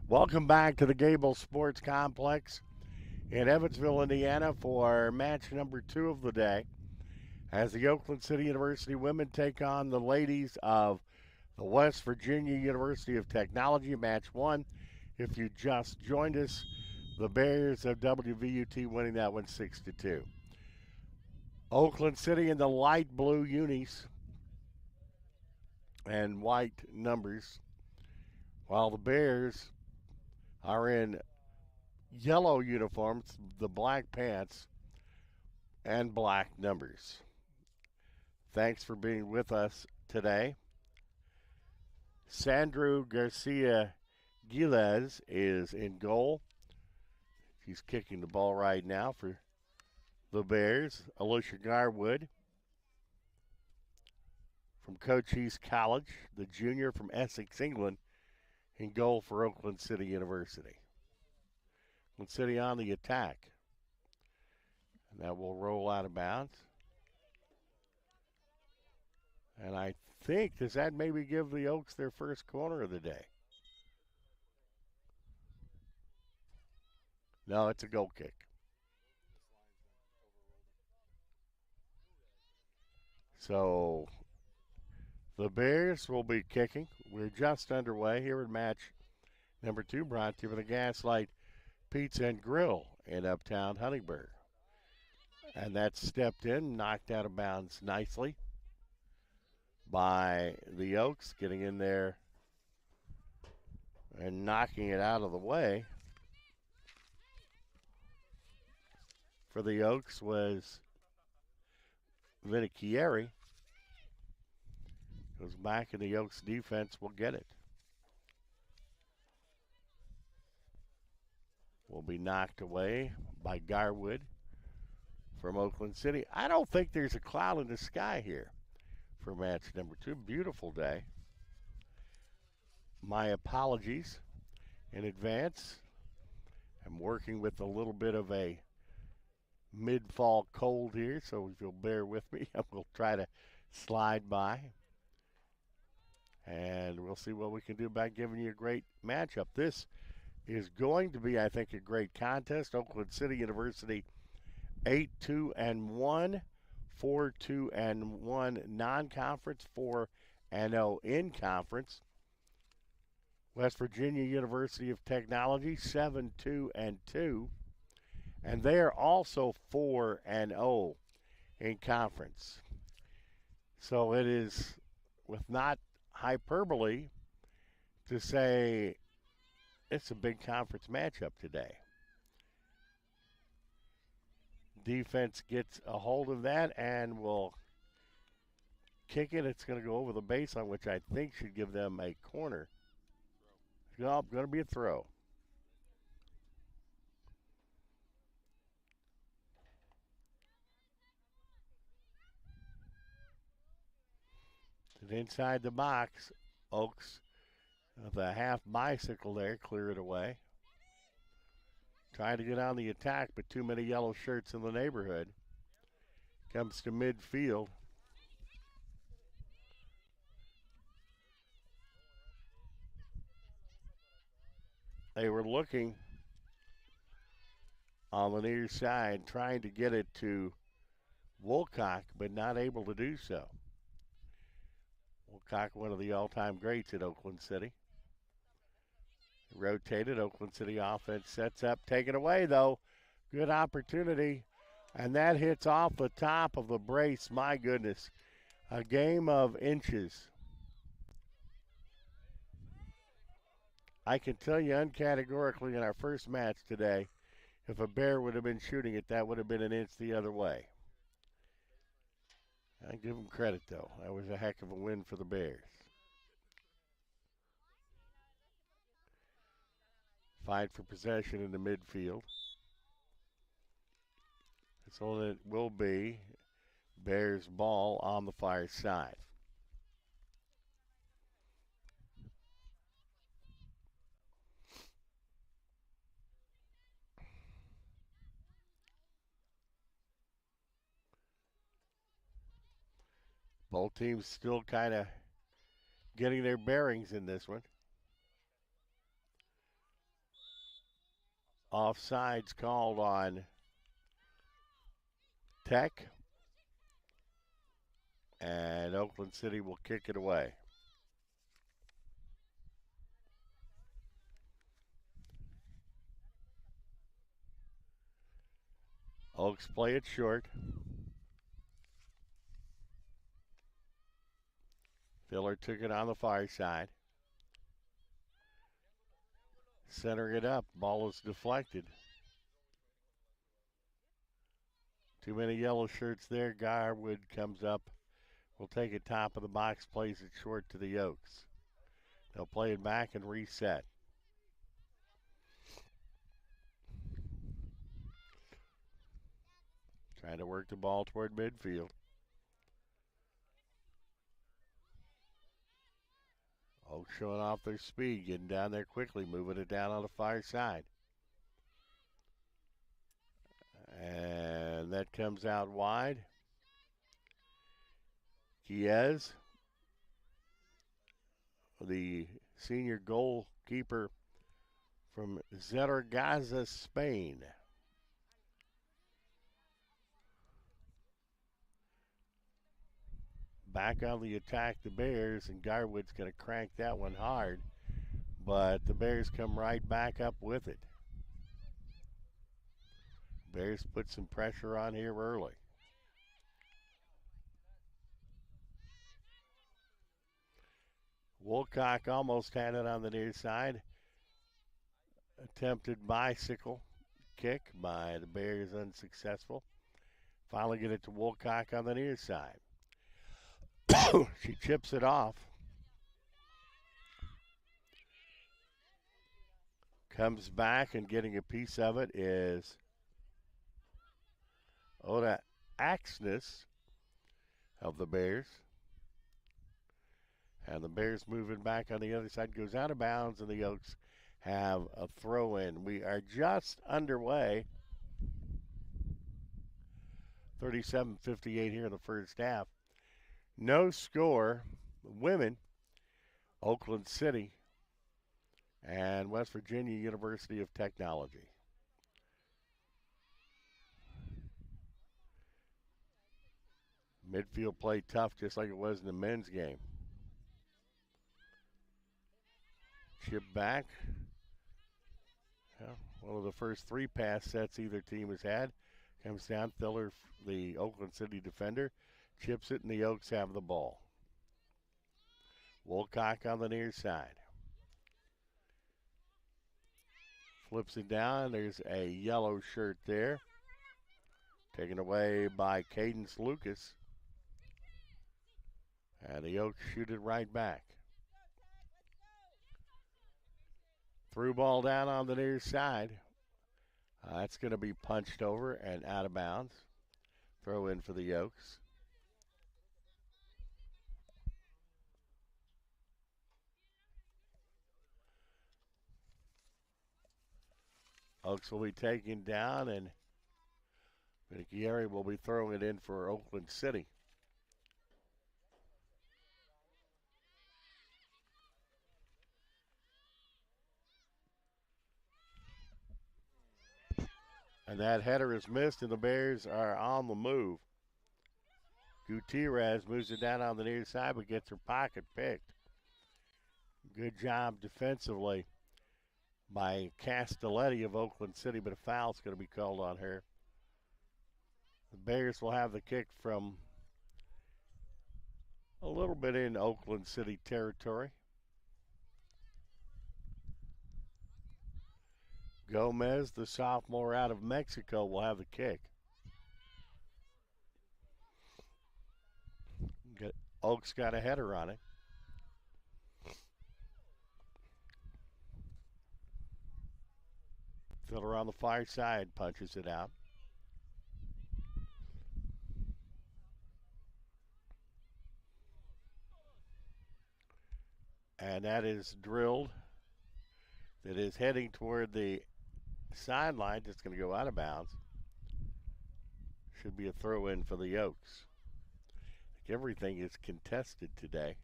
Welcome back to the Gable Sports Complex in Evansville, Indiana for match number 2 of the day as the Oakland City University women take on the ladies of the West Virginia University of Technology. Match 1. If you just joined us, the Bears of WVUT winning that one 6-2. Oakland City in the light blue unis and white numbers, while the Bears are in yellow uniforms, the black pants, and black numbers. Thanks for being with us today. Sandro Garcia Giles is in goal. He's kicking the ball right now for the Bears. Alicia Garwood from Cochise College, the junior from Essex, England, in goal for Oakland City University. Oakland City on the attack. And that will roll out of bounds. And I think, does that maybe give the Oaks their first corner of the day? No, it's a goal kick. So the Bears will be kicking. We're just underway here in match number 2, brought to you by the Gaslight Pizza and Grill in Uptown Huntingburg. And that's stepped in, knocked out of bounds nicely by the Oaks, getting in there and knocking it out of the way. For the Oaks was Vinichieri. Goes back, and the Oaks defense will get it. Will be knocked away by Garwood from Oakland City. I don't think there's a cloud in the sky here for match number 2. Beautiful day. My apologies in advance. I'm working with a little bit of a mid-fall cold here, so if you'll bear with me, I will try to slide by. And we'll see what we can do about giving you a great matchup. This is going to be, I think, a great contest. Oakland City University 8-2-1, 4-2-1 non-conference, 4-0 in conference. West Virginia University of Technology 7-2-2, and they are also 4-0 in conference. So it is, with not hyperbole, to say it's a big conference matchup today. Defense gets a hold of that and will kick it. It's going to go over the baseline, which I think should give them a corner. Nope, going to be a throw. And inside the box, Oaks, the half bicycle there, clear it away. Trying to get on the attack, but too many yellow shirts in the neighborhood. Comes to midfield. They were looking on the near side, trying to get it to Woolcock, but not able to do so. Woolcock, one of the all-time greats at Oakland City. Rotated, Oakland City offense sets up, taken away though. Good opportunity, and that hits off the top of the brace. My goodness, a game of inches. I can tell you uncategorically in our first match today, if a Bear would have been shooting it, that would have been an inch the other way. I give them credit, though. That was a heck of a win for the Bears. Fight for possession in the midfield. So it will be Bears ball on the far side. Both teams still kind of getting their bearings in this one. Offsides called on Tech, and Oakland City will kick it away. Oaks play it short. Filler took it on the far side. Centering it up. Ball is deflected. Too many yellow shirts there. Garwood comes up. Will take it top of the box. Plays it short to the Oaks. They'll play it back and reset. Trying to work the ball toward midfield. Oaks showing off their speed, getting down there quickly, moving it down on the far side. And that comes out wide. Chiez, the senior goalkeeper from Zaragoza, Spain. Back on the attack, the Bears, and Garwood's going to crank that one hard, but the Bears come right back up with it. Bears put some pressure on here early. Woolcock almost had it on the near side. Attempted bicycle kick by the Bears, unsuccessful. Finally get it to Woolcock on the near side. She chips it off. Comes back, and getting a piece of it is Oda Axness of the Bears. And the Bears moving back on the other side, goes out of bounds, and the Oaks have a throw in. We are just underway. 37-58 here in the first half. No score. Women, Oakland City and West Virginia University of Technology. Midfield play tough, just like it was in the men's game. Chip back. Well, one of the first three pass sets either team has had. Comes down, Filler, the Oakland City defender, chips it, and the Oaks have the ball. Woolcock on the near side. Flips it down. There's a yellow shirt there. Taken away by Cadence Lucas. And the Oaks shoot it right back. Through ball down on the near side. That's going to be punched over and out of bounds. Throw in for the Oaks. Oaks will be taken down, and Vinichieri will be throwing it in for Oakland City. And that header is missed, and the Bears are on the move. Gutierrez moves it down on the near side, but gets her pocket picked. Good job defensively by Castelletti of Oakland City, but a foul's going to be called on her. The Bears will have the kick from a little bit in Oakland City territory. Gomez, the sophomore out of Mexico, will have the kick. Oaks got a header on it. Filler on the far side punches it out. And that is drilled. That is heading toward the sideline. It's going to go out of bounds. Should be a throw in for the Oaks. I think everything is contested today.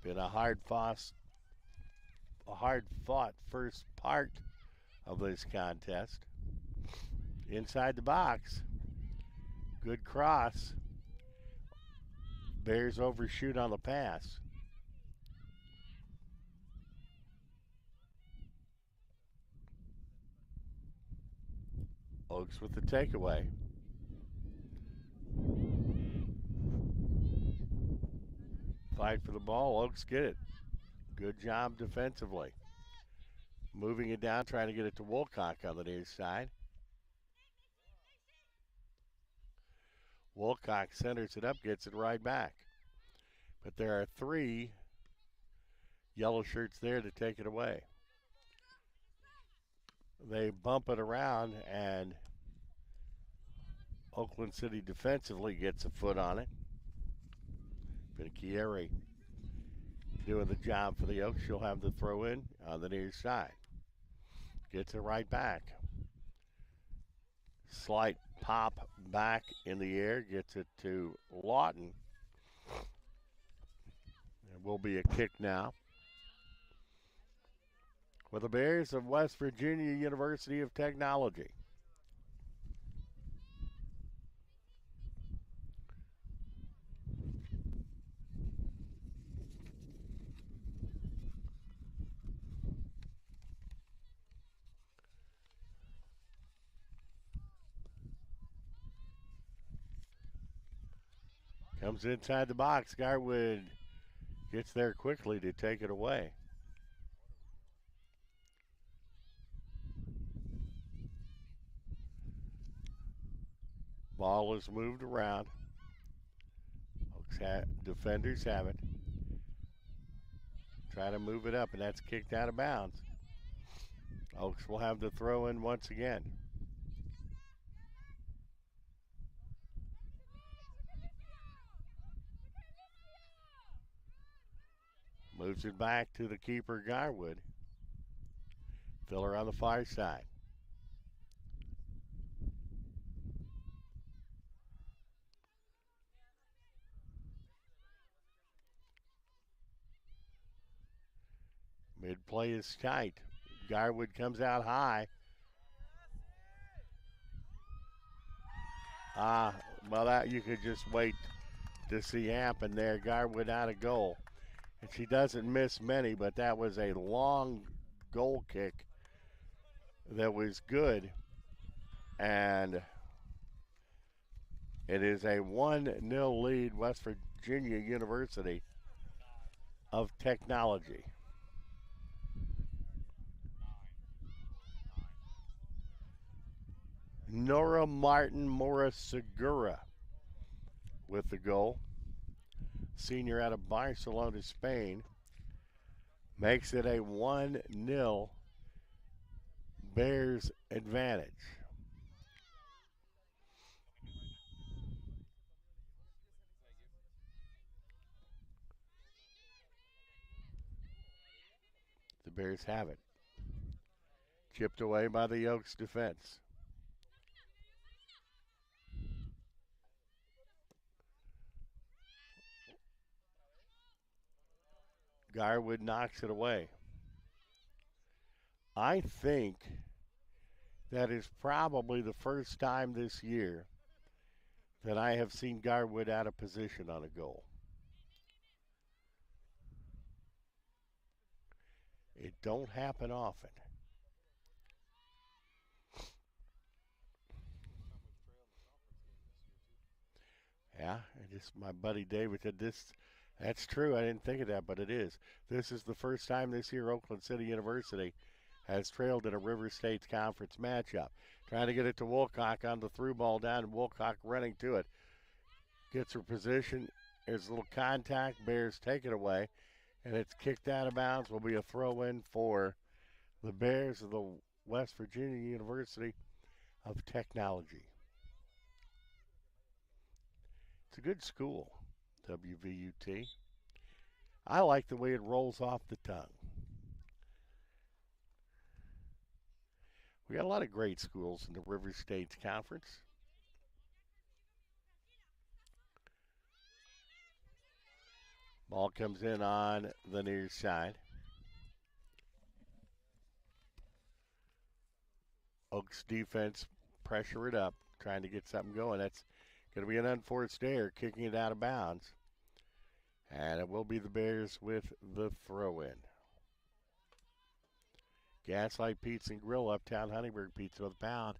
Been a hard fought a hard-fought first part of this contest. Inside the box, good cross. Bears overshoot on the pass. Oaks with the takeaway. Fight for the ball. Oaks get it. Good job defensively. Moving it down, trying to get it to Woolcock on the near side. Woolcock centers it up, gets it right back. But there are 3 yellow shirts there to take it away. They bump it around, and Oakland City defensively gets a foot on it. Pinchieri doing the job for the Oaks. She'll have the throw in on the near side. Gets it right back. Slight pop back in the air. Gets it to Lawton. There will be a kick now. For the Bears of West Virginia University of Technology. Comes inside the box. Garwood gets there quickly to take it away. Ball is moved around. Oaks defenders have it. Try to move it up, and that's kicked out of bounds. Oaks will have the throw in once again. Moves it back to the keeper, Garwood. Filler on the far side. Mid play is tight. Garwood comes out high. Well, that you could just wait to see happen there. Garwood out of goal. And she doesn't miss many, but that was a long goal kick that was good. And it is a 1-0 lead, West Virginia University of Technology. Nora Martin Mora Segura with the goal. Senior out of Barcelona, Spain. Makes it a 1-0 Bears advantage. The Bears have it. Chipped away by the Oaks defense. Garwood knocks it away. I think that is probably the first time this year that I have seen Garwood out of position on a goal. It don't happen often. Yeah, and just my buddy David said this. That's true. I didn't think of that, but it is. This is the first time this year Oakland City University has trailed in a River States Conference matchup. Trying to get it to Woolcock on the through ball down, and Woolcock running to it. Gets her position. There's a little contact. Bears take it away, and it's kicked out of bounds. Will be a throw in for the Bears of the West Virginia University of Technology. It's a good school, WVUT. I like the way it rolls off the tongue. We got a lot of great schools in the River States Conference. Ball comes in on the near side. Oaks defense pressure it up, trying to get something going. That's going to be an unforced error, kicking it out of bounds. And it will be the Bears with the throw in. Gaslight Pizza and Grill, Uptown Huntingburg Pizza with a pound,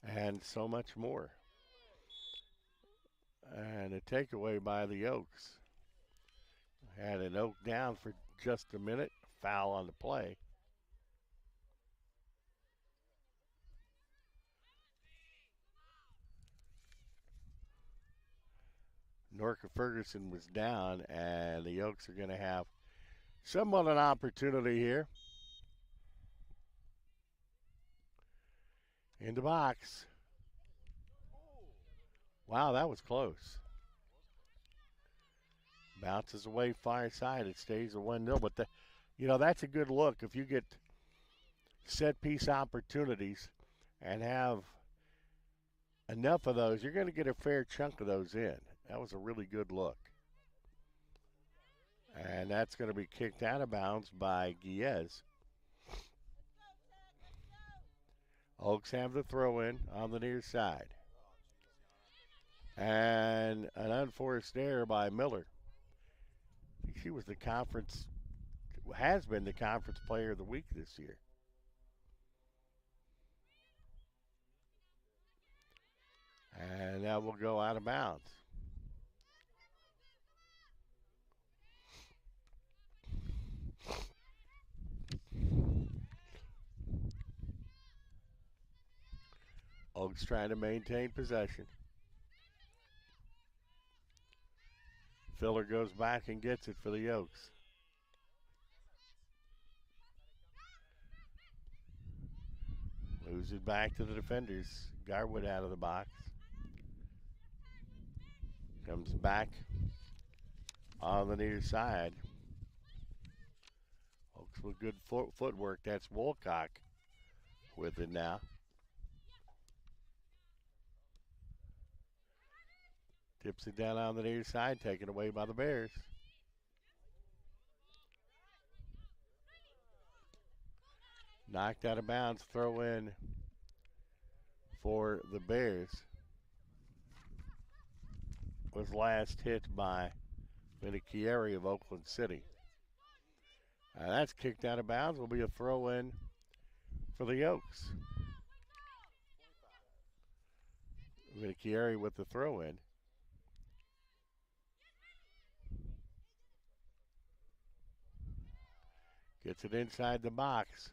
and so much more. And a takeaway by the Oaks. Had an Oak down for just a minute. Foul on the play. Norca Ferguson was down, and the Oaks are going to have somewhat an opportunity here. In the box. Wow, that was close. Bounces away far side. It stays a 1-0. But, that's a good look. If you get set piece opportunities and have enough of those, you're going to get a fair chunk of those in. That was a really good look. And that's going to be kicked out of bounds by Guillez. Oaks have the throw in on the near side. And an unforced error by Miller. She was has been the conference player of the week this year. And that will go out of bounds. Oaks trying to maintain possession. Filler goes back and gets it for the Oaks. Moves it back to the defenders. Garwood out of the box. Comes back on the near side. Oaks with good footwork. That's Wolcock with it now. Tips it down on the near side, taken away by the Bears. Knocked out of bounds, throw in for the Bears. Was last hit by Vinichieri of Oakland City. That's kicked out of bounds. Will be a throw in for the Oaks. Vinichieri with the throw in. Gets it inside the box,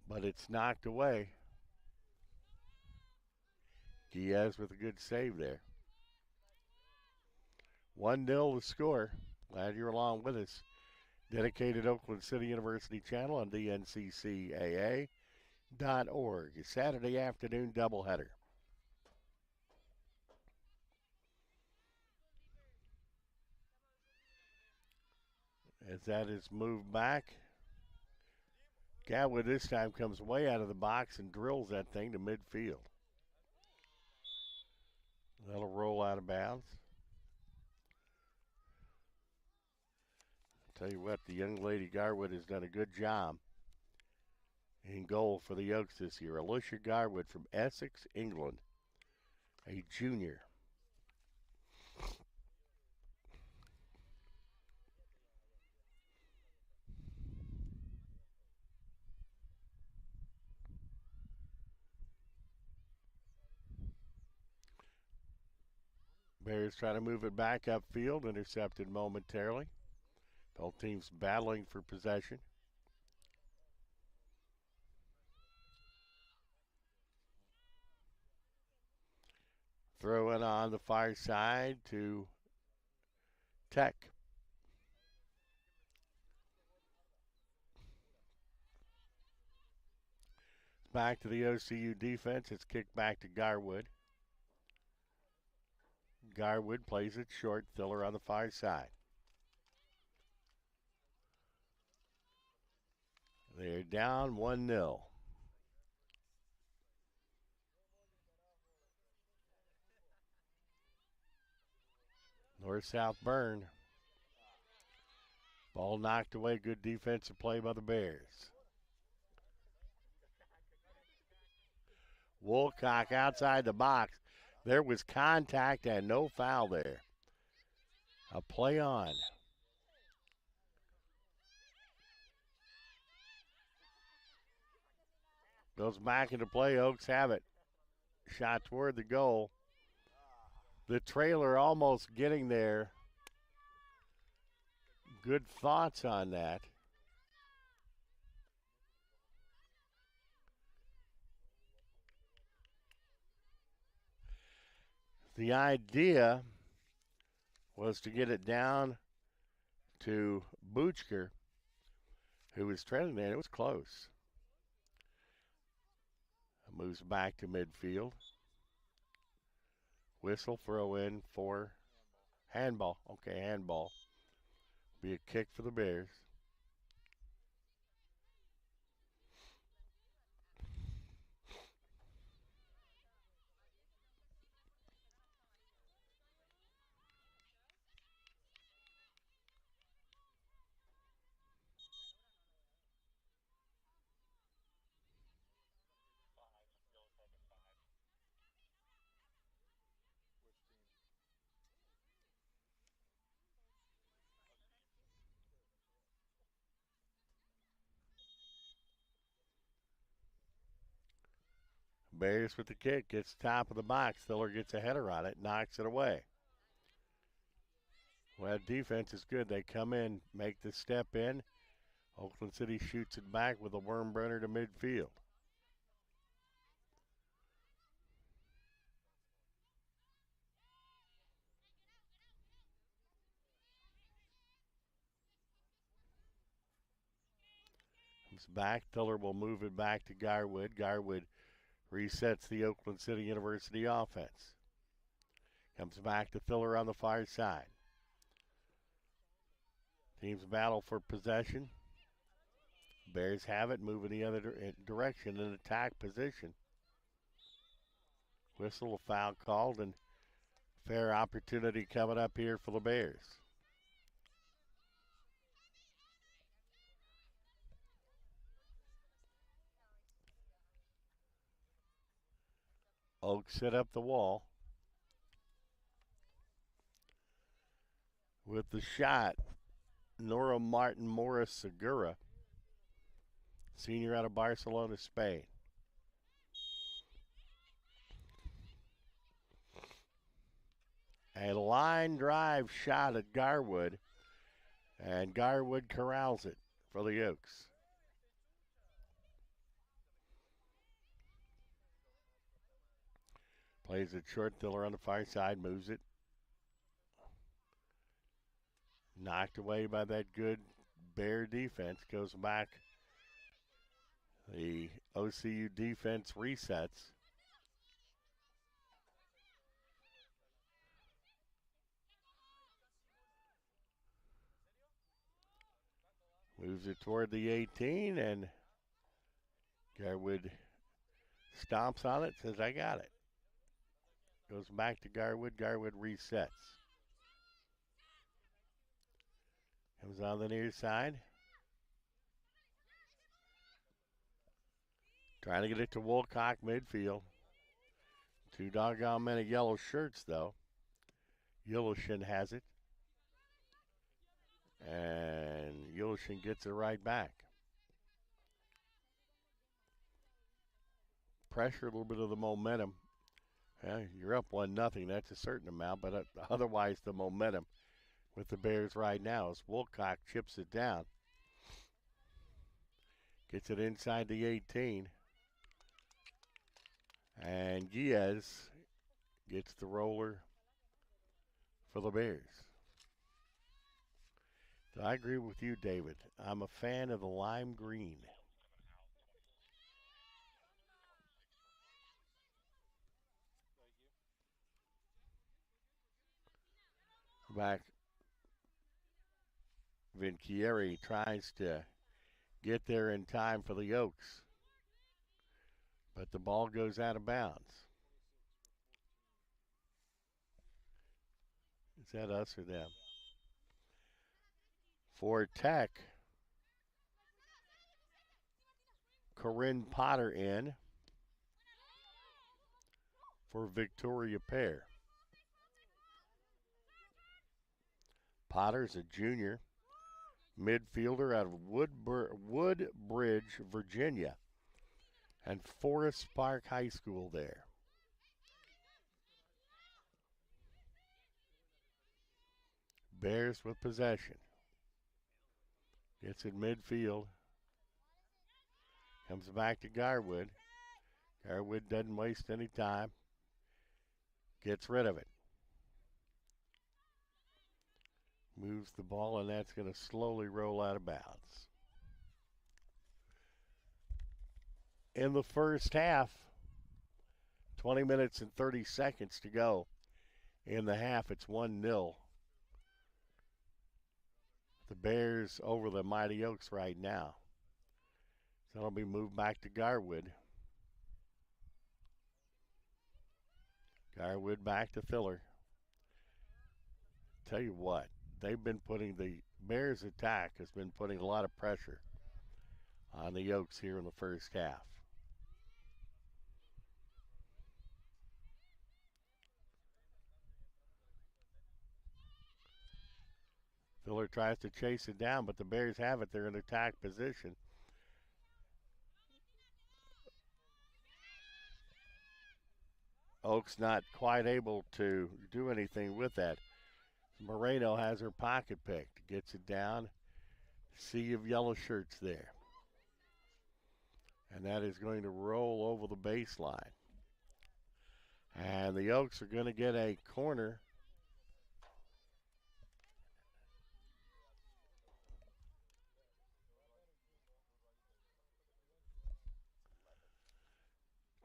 but it's knocked away. Diaz with a good save there. 1-0 the score. Glad you're along with us. Dedicated Oakland City University channel on dnccaa.org. Saturday afternoon doubleheader. As that is moved back, Gadwood this time comes way out of the box and drills that thing to midfield. That'll roll out of bounds. Tell you what, the young lady Garwood has done a good job in goal for the Oaks this year. Alicia Garwood from Essex, England, a junior. Bears try to move it back upfield, intercepted momentarily. Both teams battling for possession. Throw it on the far side to Tech. Back to the OCU defense. It's kicked back to Garwood. Garwood plays it short. Thiller on the far side. They're down 1-0. North-south burn. Ball knocked away. Good defensive play by the Bears. Woolcock outside the box. There was contact and no foul there. A play on. Goes back into play. Oaks have it. Shot toward the goal. The trailer almost getting there. Good thoughts on that. The idea was to get it down to Butcher, who was trailing there. It was close. Moves back to midfield. Whistle, throw in for handball. Okay, handball. Be a kick for the Bears. Bears with the kick, gets top of the box. Thiller gets a header on it, knocks it away. Well, defense is good. They come in, make the step in. Oakland City shoots it back with a worm burner to midfield. Comes back. Thiller will move it back to Garwood. Garwood resets the Oakland City University offense. Comes back to Thiller on the far side. Teams battle for possession. Bears have it, moving the other direction in attack position. Whistle, a foul called, and fair opportunity coming up here for the Bears. Oaks set up the wall with the shot. Nora Martin Morris Segura, senior out of Barcelona, Spain. A line drive shot at Garwood, and Garwood corrals it for the Oaks. Plays it short. Thiller on the far side, moves it. Knocked away by that good Bear defense. Goes back. The OCU defense resets. Moves it toward the 18, and Garwood stomps on it, says, I got it. Goes back to Garwood. Garwood resets. Comes on the near side. Trying to get it to Woolcock midfield. Two doggone many yellow shirts, though. Yulishin has it. And Yulishin gets it right back. Pressure, a little bit of the momentum. You're up 1-0. That's a certain amount, but otherwise the momentum with the Bears right now as Woolcock chips it down. Gets it inside the 18. And Giaz gets the roller for the Bears. So I agree with you, David. I'm a fan of the lime green. Back, Vinchieri tries to get there in time for the Oaks, but the ball goes out of bounds. Is that us or them? For Tech, Corinne Potter in. for Victoria Pair. Potter's a junior midfielder out of Woodbridge, Virginia, and Forest Park High School there. Bears with possession. Gets in midfield. Comes back to Garwood. Garwood doesn't waste any time. Gets rid of it. Moves the ball, and that's going to slowly roll out of bounds. In the first half, 20 minutes and 30 seconds to go. In the half, it's 1-0. The Bears over the Mighty Oaks right now. So it'll be moved back to Garwood. Garwood back to Filler. Tell you what, they've been putting the Bears attack has been putting a lot of pressure on the Oaks here in the first half. Filler tries to chase it down, but the Bears have it. They're in attack position. Oaks not quite able to do anything with that. Moreno has her pocket picked. Gets it down. Sea of yellow shirts there. And that is going to roll over the baseline. And the Oaks are going to get a corner.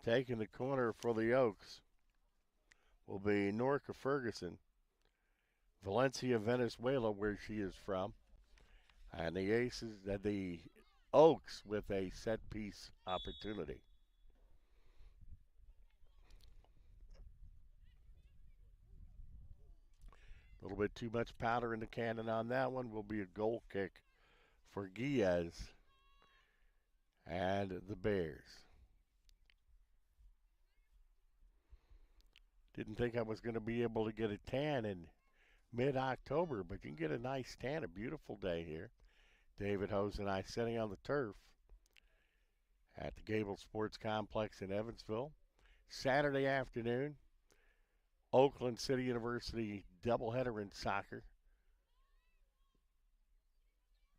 Taking the corner for the Oaks will be Norca Ferguson, Valencia, Venezuela, where she is from. And the Aces, the Oaks with a set piece opportunity. A little bit too much powder in the cannon on that one. Will be a goal kick for Giaz and the Bears. Didn't think I was going to be able to get a tan in mid-October, but you can get a nice tan, a beautiful day here. David Hose and I sitting on the turf at the Gable Sports Complex in Evansville. Saturday afternoon, Oakland City University doubleheader in soccer.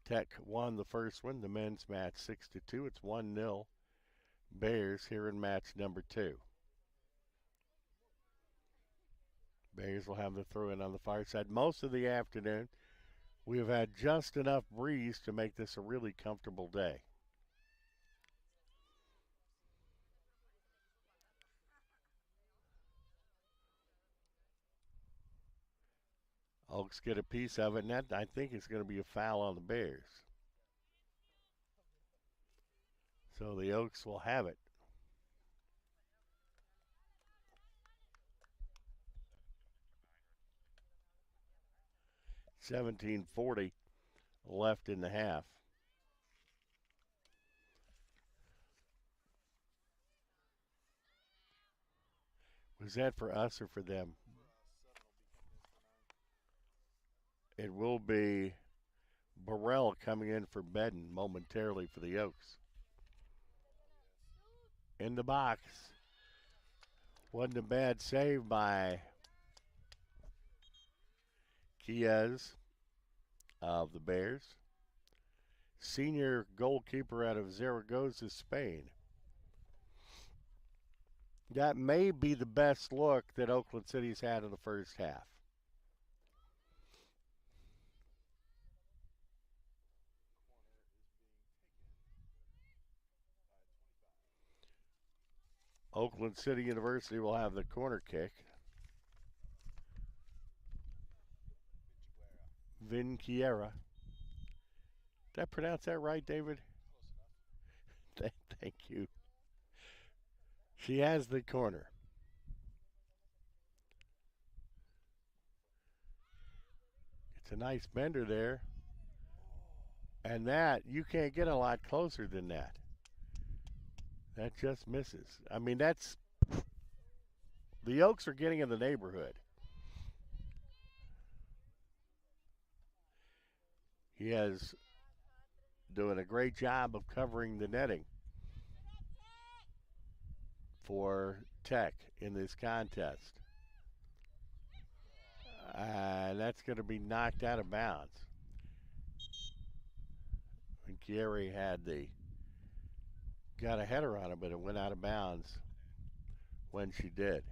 Tech won the first one, the men's match 6-2. It's 1-0. Bears here in match number 2. Bears will have the throw-in on the far side. Most of the afternoon, we have had just enough breeze to make this a really comfortable day. Oaks get a piece of it, and that, I think, is going to be a foul on the Bears. So the Oaks will have it. $17:40 left in the half. Was that for us or for them? It will be Burrell coming in for Bedden momentarily for the Oaks. In the box. Wasn't a bad save by Chiez of the Bears. Senior goalkeeper out of Zaragoza, Spain. That may be the best look that Oakland City's had in the first half. Oakland City University will have the corner kick. Vinquiera. Did I pronounce that right, David? Thank you. She has the corner. It's a nice bender there. And that, you can't get a lot closer than that. That just misses. I mean, that's The Oaks are getting in the neighborhood. He is doing a great job of covering the netting for Tech in this contest. And that's going to be knocked out of bounds. And Gary had got a header on it, but it went out of bounds when she did.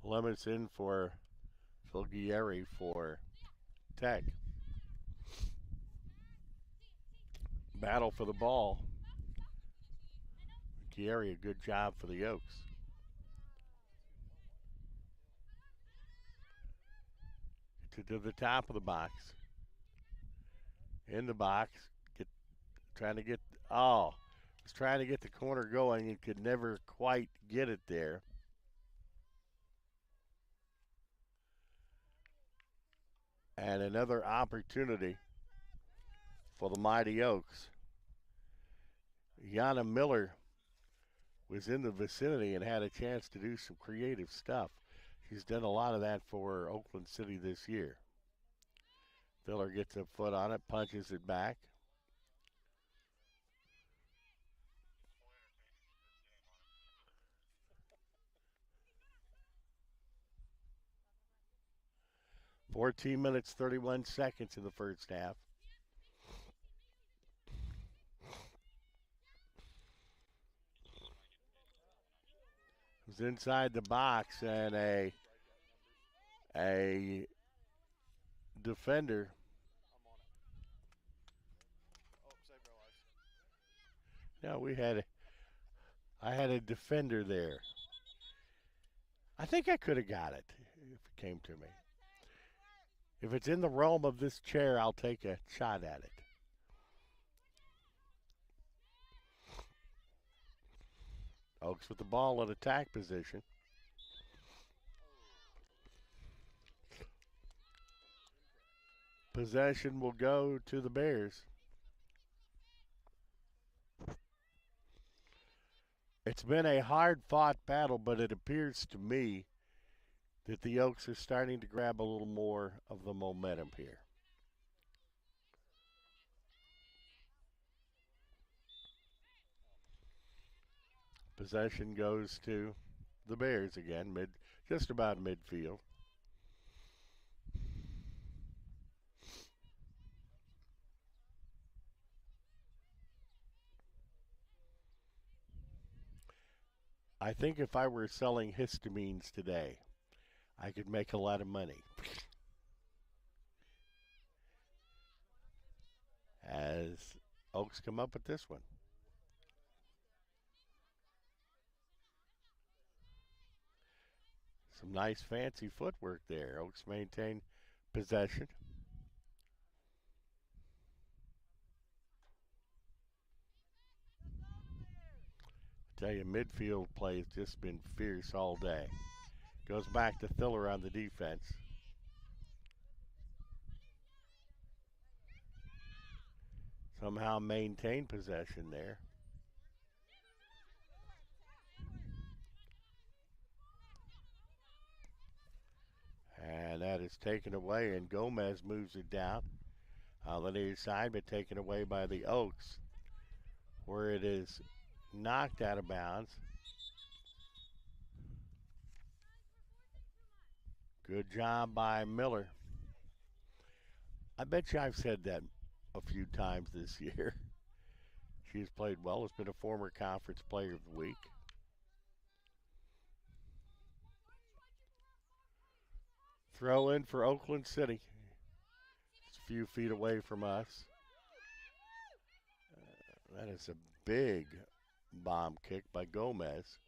Lemons in for Filgieri for Tech. Battle for the ball. Gary, a good job for the Oaks. To the top of the box. In the box. Get trying to get was trying to get the corner going and could never quite get it there. And another opportunity for the Mighty Oaks. Yana Miller was in the vicinity and had a chance to do some creative stuff. She's done a lot of that for Oakland City this year. Filler gets a foot on it, punches it back. (14 minutes 31 seconds in the first half. It was inside the box and a defender. No, I had a defender there. I think I could have got it if it came to me. If it's in the realm of this chair, I'll take a shot at it. Oaks with the ball in attack position. Possession will go to the Bears. It's been a hard-fought battle, but it appears to me that the Oaks are starting to grab a little more of the momentum here. Possession goes to the Bears again, just about midfield. I think if I were selling histamines today, I could make a lot of money. As Oaks come up with this one. Some nice fancy footwork there. Oaks maintain possession. I tell you, midfield play has just been fierce all day. Goes back to Thiller on the defense. Somehow maintain possession there. And that is taken away, and Gomez moves it down on the near side, but taken away by the Oaks, where it is knocked out of bounds. Good job by Miller. I bet you I've said that a few times this year. She's played well. Has been a former conference player of the week. Throw in for Oakland City. It's a few feet away from us. That is a big bomb kick by Gomez.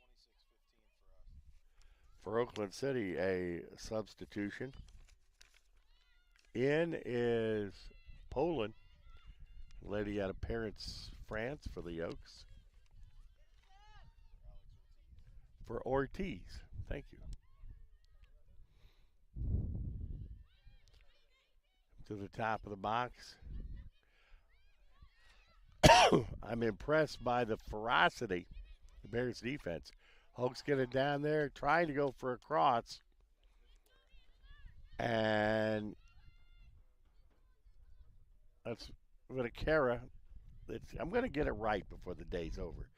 For Oakland City, a substitution. In is Poland. Lady out of Paris, France for the Oaks. For Ortiz. Thank you. to the top of the box. I'm impressed by the ferocity of the Bears defense. Hoax get it down there, trying to go for a cross, and that's with a Kara. I'm going to get it right before the day's over.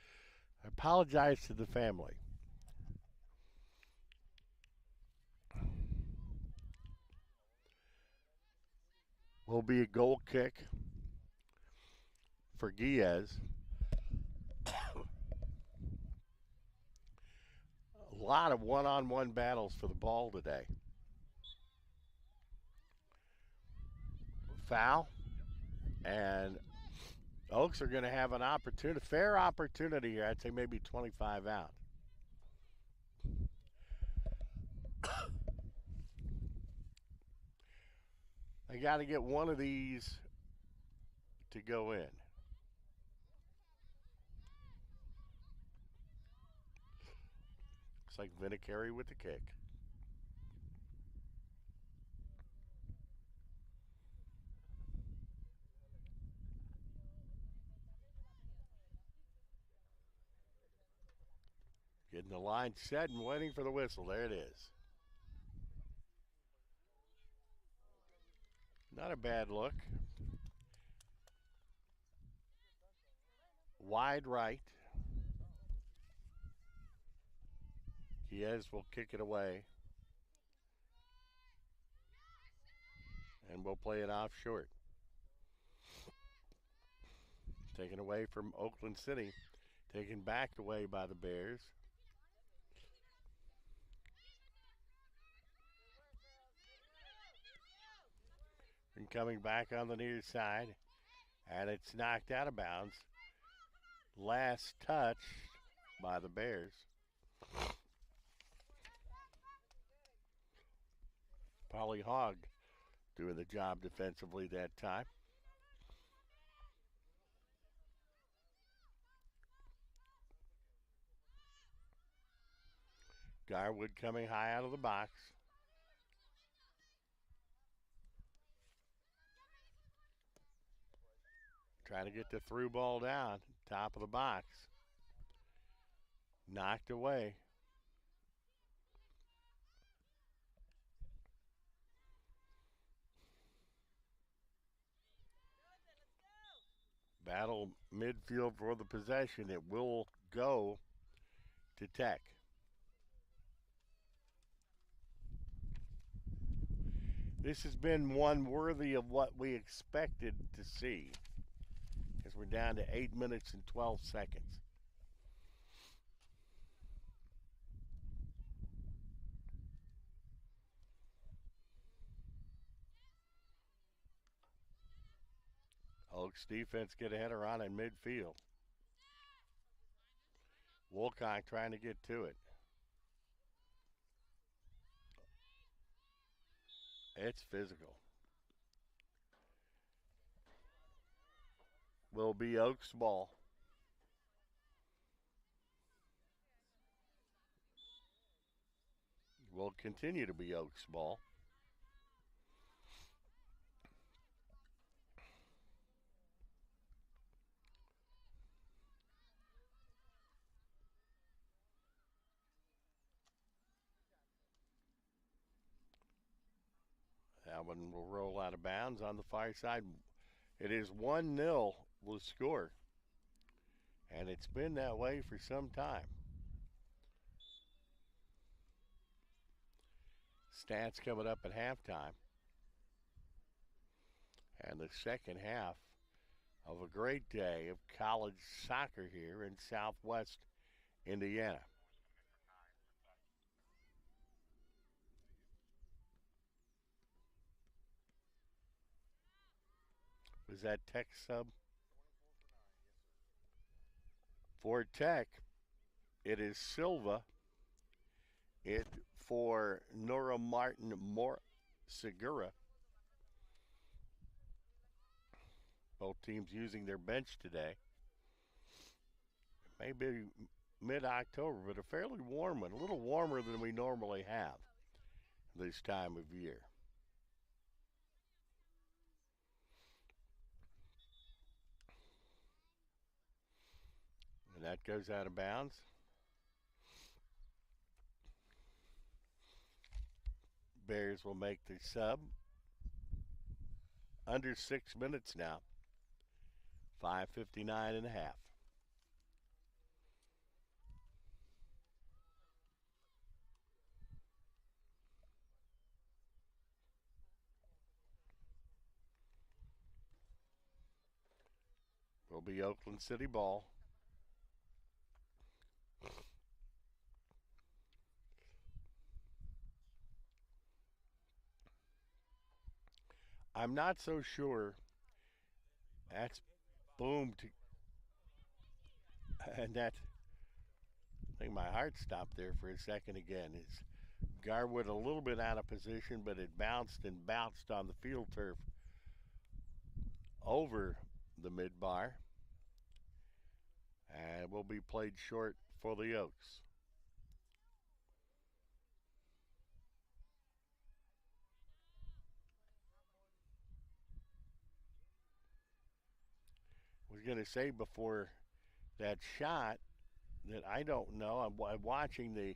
I apologize to the family. Will be a goal kick for Giaz. A lot of one-on-one battles for the ball today. Foul, and Oaks are going to have an opportunity, fair opportunity here. I'd say maybe 25 out. They got to get one of these to go in. Looks like Vinicari with the kick. Getting the line set and waiting for the whistle. There it is. Not a bad look. Wide right. Diaz will kick it away. And we'll play it off short. Taken away from Oakland City. Taken back away by the Bears. And coming back on the near side. And it's knocked out of bounds. Last touch by the Bears. Polly Hogg doing the job defensively that time. Garwood coming high out of the box. Trying to get the through ball down, top of the box. Knocked away. Battle midfield for the possession. It will go to Tech. This has been one worthy of what we expected to see, as we're down to 8 minutes and 12 seconds. Oaks defense get a header on in midfield. Wolcock trying to get to it. It's physical. Will be Oaks ball. Will continue to be Oaks ball. That one will roll out of bounds on the far side. It is 1-0 the score. And it's been that way for some time. Stats coming up at halftime. And the second half of a great day of college soccer here in Southwest Indiana. Was that Tech sub? For Tech, it is Silva. It for Nora Martin Segura. Both teams using their bench today. Maybe mid-October, but a fairly warm one. A little warmer than we normally have this time of year. that goes out of bounds. Bears will make the sub. Under 6 minutes now. 5:59 and a half. Will be Oakland City ball. I'm not so sure. That's boom to, and that. I think my heart stopped there for a second again. Is Garwood a little bit out of position, but it bounced and bounced on the field turf over the midbar, and will be played short for the Oaks. Was going to say before that shot that I don't know. I'm watching the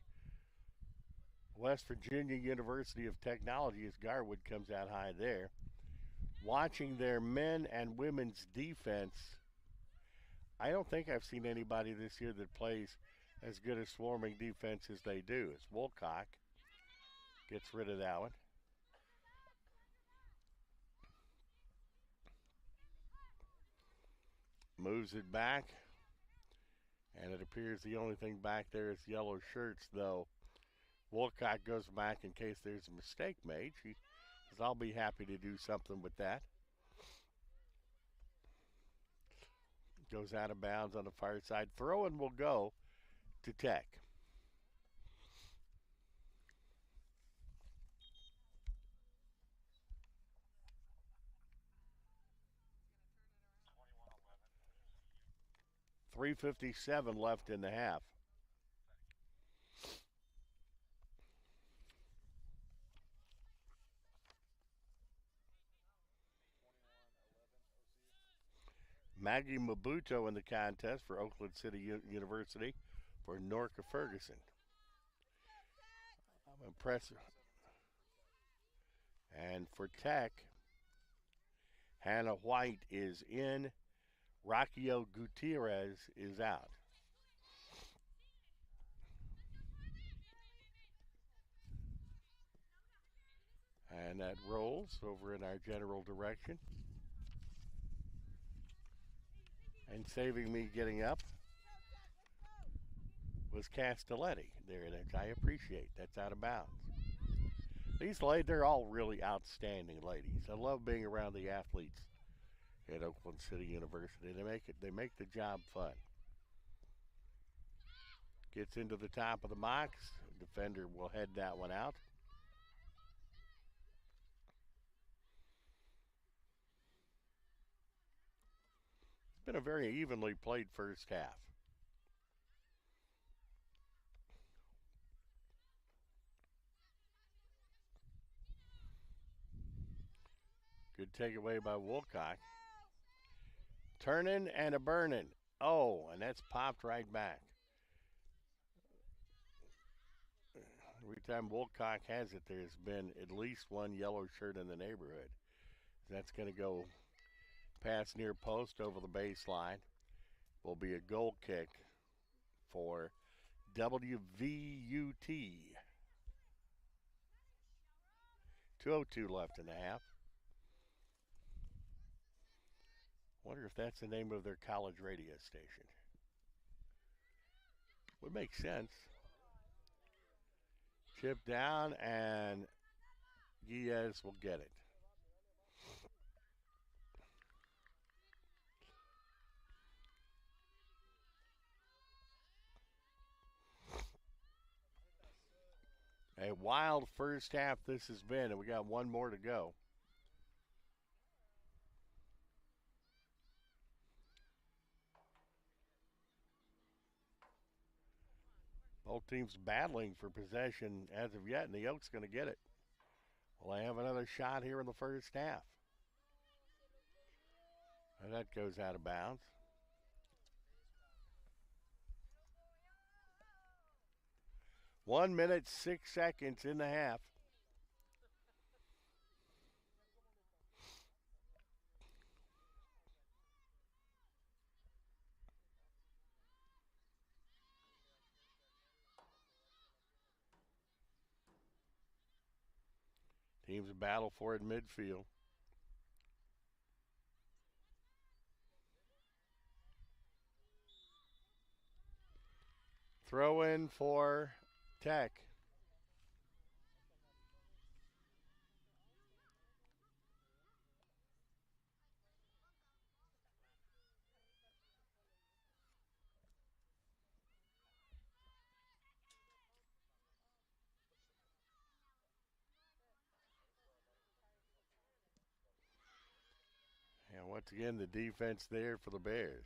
West Virginia University of Technology as Garwood comes out high there. Watching their men and women's defense, I don't think I've seen anybody this year that plays as good a swarming defense as they do. As Woolcock gets rid of that one. Moves it back. And it appears the only thing back there is yellow shirts, though. Woolcock goes back in case there's a mistake made. She says, I'll be happy to do something with that. Goes out of bounds on the far side. Throw-in will go to Tech. .357 left in the half. Maggie Mabuto in the contest for Oakland City University for Norca Ferguson. I'm impressed. And for Tech, Hannah White is in. Rockio Gutierrez is out. And that rolls over in our general direction. And saving me getting up was Castelletti there. That I appreciate. That's out of bounds. These ladies, they're all really outstanding ladies. I love being around the athletes at Oakland City University. They make the job fun. Gets into the top of the box. Defender will head that one out. It's been a very evenly played first half. Good takeaway by Woolcock. Turning and a burning. Oh, and that's popped right back. Every time Woolcock has it, there's been at least one yellow shirt in the neighborhood. That's going to go past near post over the baseline. Will be a goal kick for WVUT. 2:02 left in the half. Wonder if that's the name of their college radio station. Would make sense. Chip down, and Guilles will get it. A wild first half this has been, and we got one more to go. Both teams battling for possession as of yet, and the Oaks going to get it. Well, they have another shot here in the first half. And that goes out of bounds. 1 minute, 6 seconds in the half. Teams battle for it midfield. Throw in for Tech. And once again, the defense there for the Bears.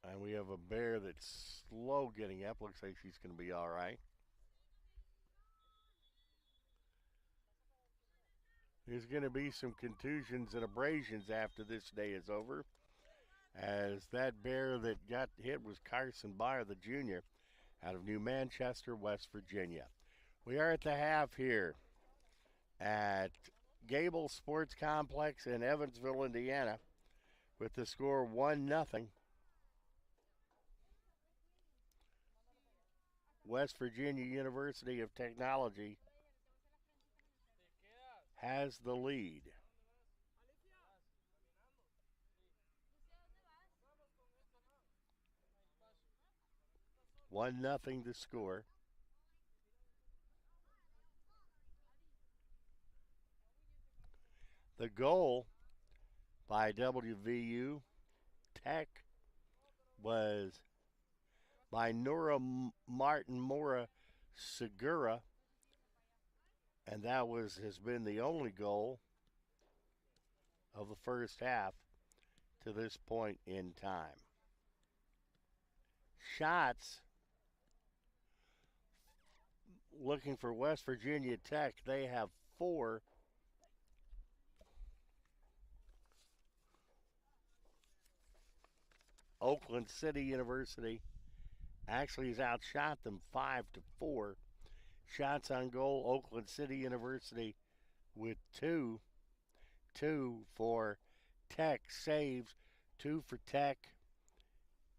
And we have a Bear that's slow getting up. Looks like she's going to be all right. There's going to be some contusions and abrasions after this day is over, as that Bear that got hit was Carson Byer, the junior, out of New Manchester, West Virginia. We are at the half here at Gable Sports Complex in Evansville, Indiana, with the score 1-0. West Virginia University of Technology has the lead. One nothing to score. The goal by WVU Tech was by Nora Martin Mora Segura, and that has been the only goal of the first half to this point in time. Shots looking for West Virginia Tech, they have 4. Oakland City University actually has outshot them 5-4. Shots on goal, Oakland City University with 2. 2 for Tech. Saves, 2 for Tech.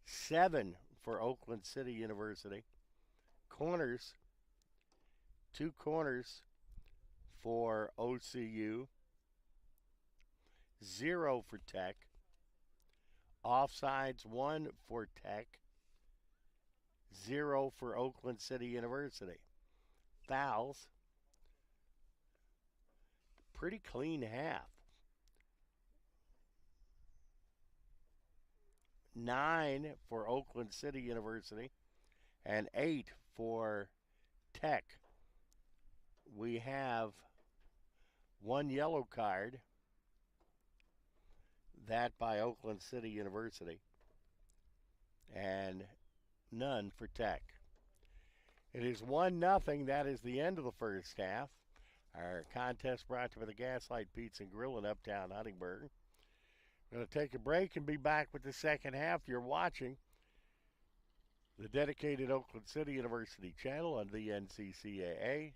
7 for Oakland City University. Corners, 2 corners for OCU. 0 for Tech. Offsides, 1 for Tech. 0 for Oakland City University. Fouls, pretty clean half. 9 for Oakland City University and 8 for Tech. We have 1 yellow card, that by Oakland City University, and none for Tech. It is 1-0. That is the end of the first half. Our contest brought to you by the Gaslight Pizza and Grill in Uptown Huntingburg. We're going to take a break and be back with the second half. You're watching the dedicated Oakland City University channel on the NCCAA.org.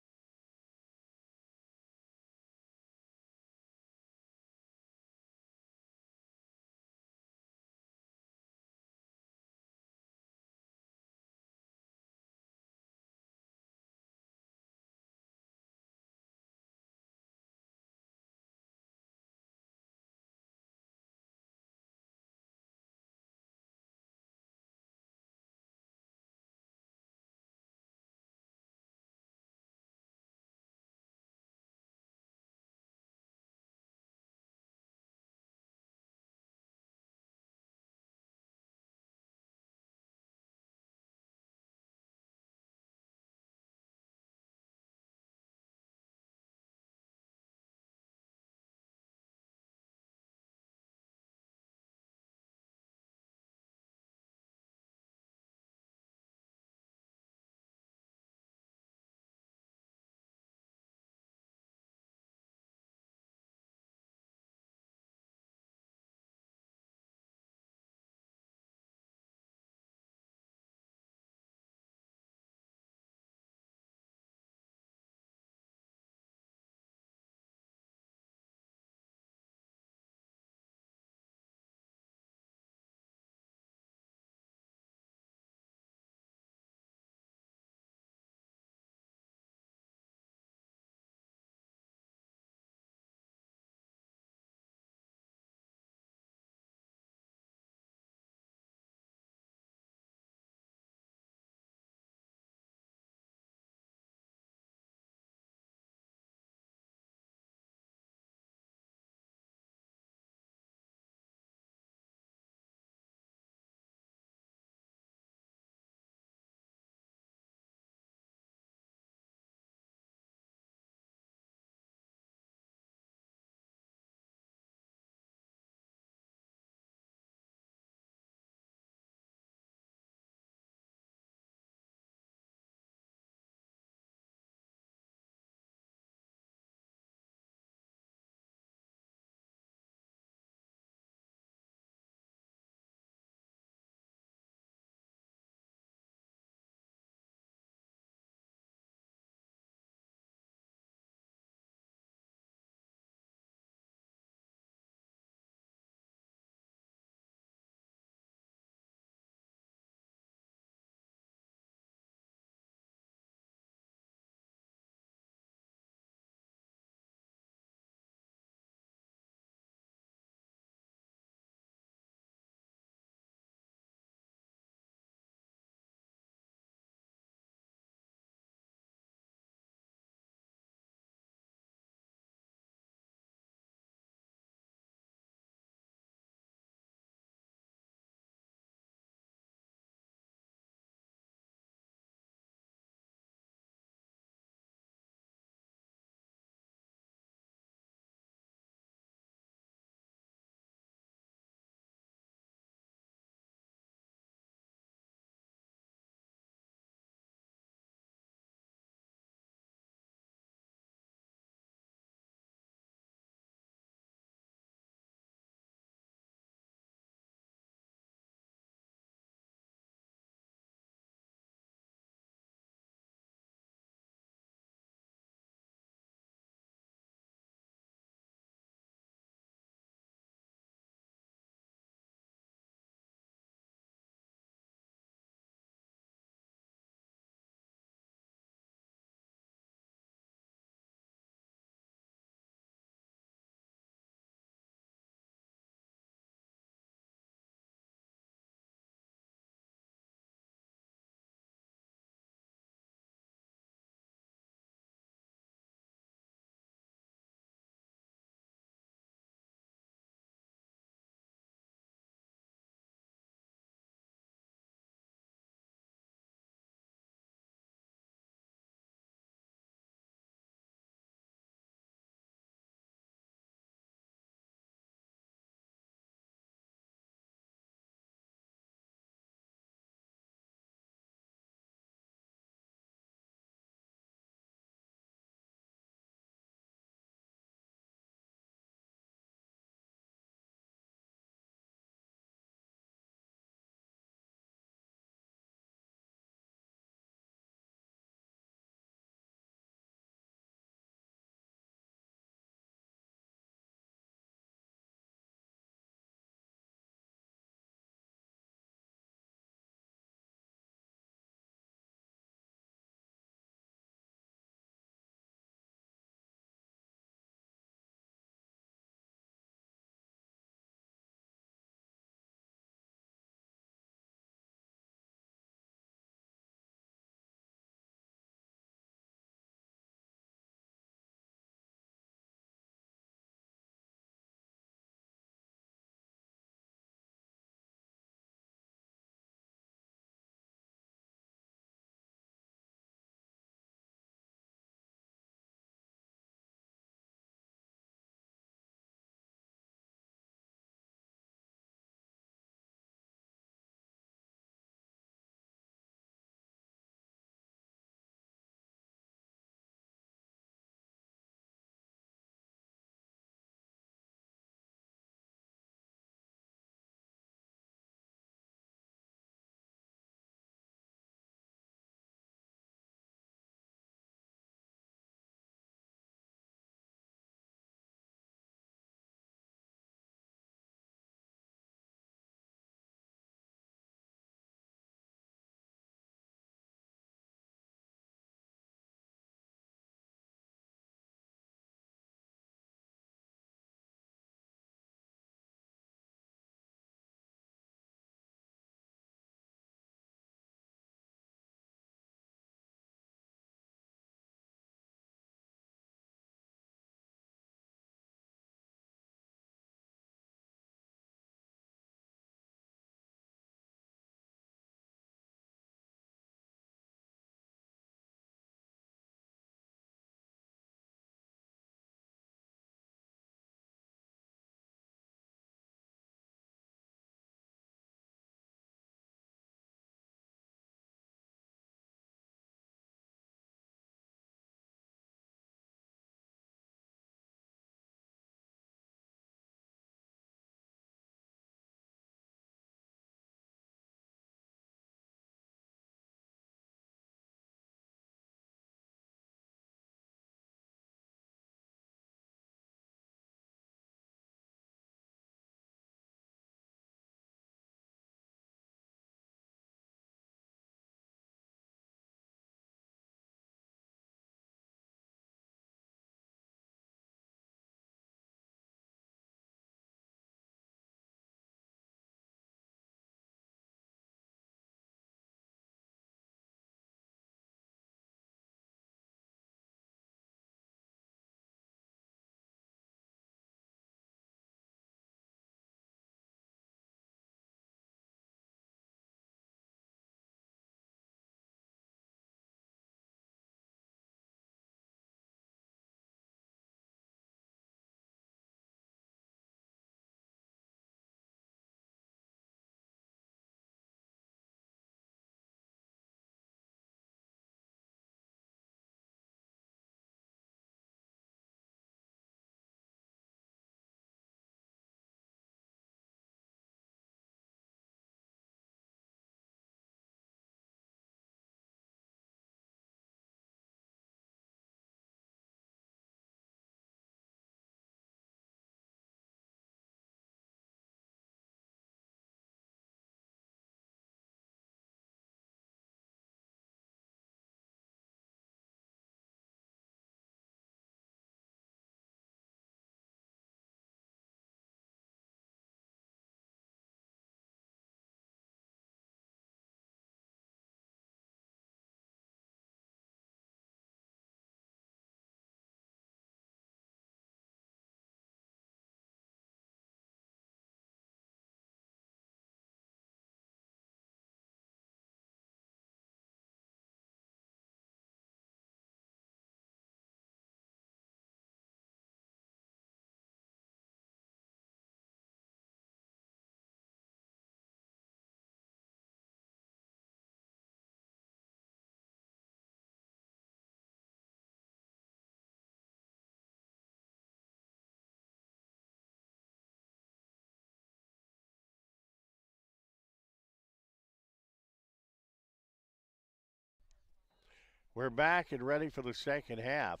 We're back and ready for the second half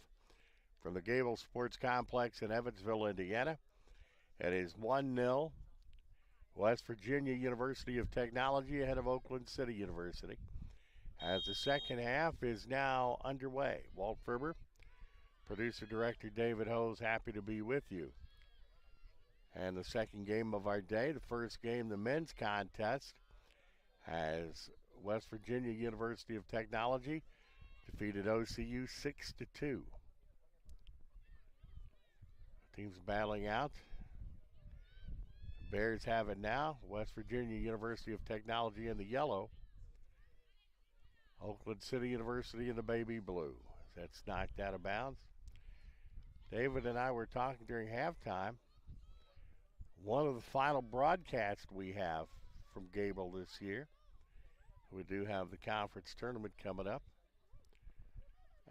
from the Gable Sports Complex in Evansville, Indiana. It is 1-0 West Virginia University of Technology ahead of Oakland City University. As the second half is now underway. Walt Ferber, producer-director David Hose, happy to be with you. And the second game of our day, the first game, the men's contest, has West Virginia University of Technology defeated OCU 6-2. Teams battling out. Bears have it now. West Virginia University of Technology in the yellow. Oakland City University in the baby blue. That's knocked out of bounds. David and I were talking during halftime. One of the final broadcasts we have from Gable this year. We do have the conference tournament coming up.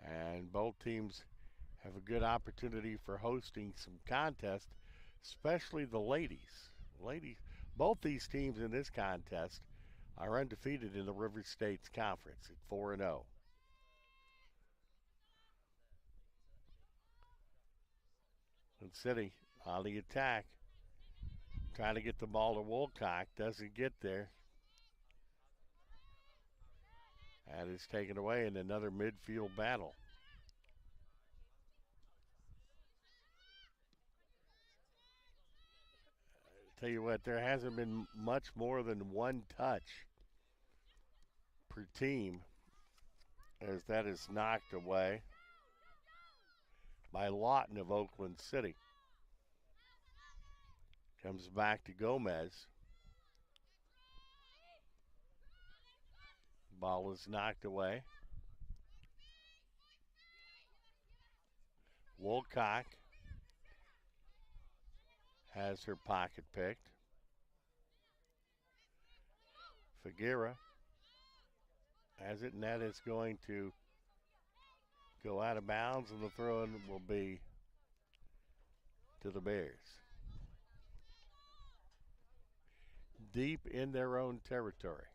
And both teams have a good opportunity for hosting some contests, especially the ladies. Both these teams in this contest are undefeated in the River States Conference at 4-0. And City on the attack, trying to get the ball to Woolcock, doesn't get there. And it's taken away in another midfield battle. Tell you what, there hasn't been much more than one touch per team as that is knocked away by Lawton of Oakland City. Comes back to Gomez. Ball is knocked away. Woolcock has her pocket picked. Figuera has it, and that is going to go out of bounds, and the throw-in will be to the Bears. Deep in their own territory.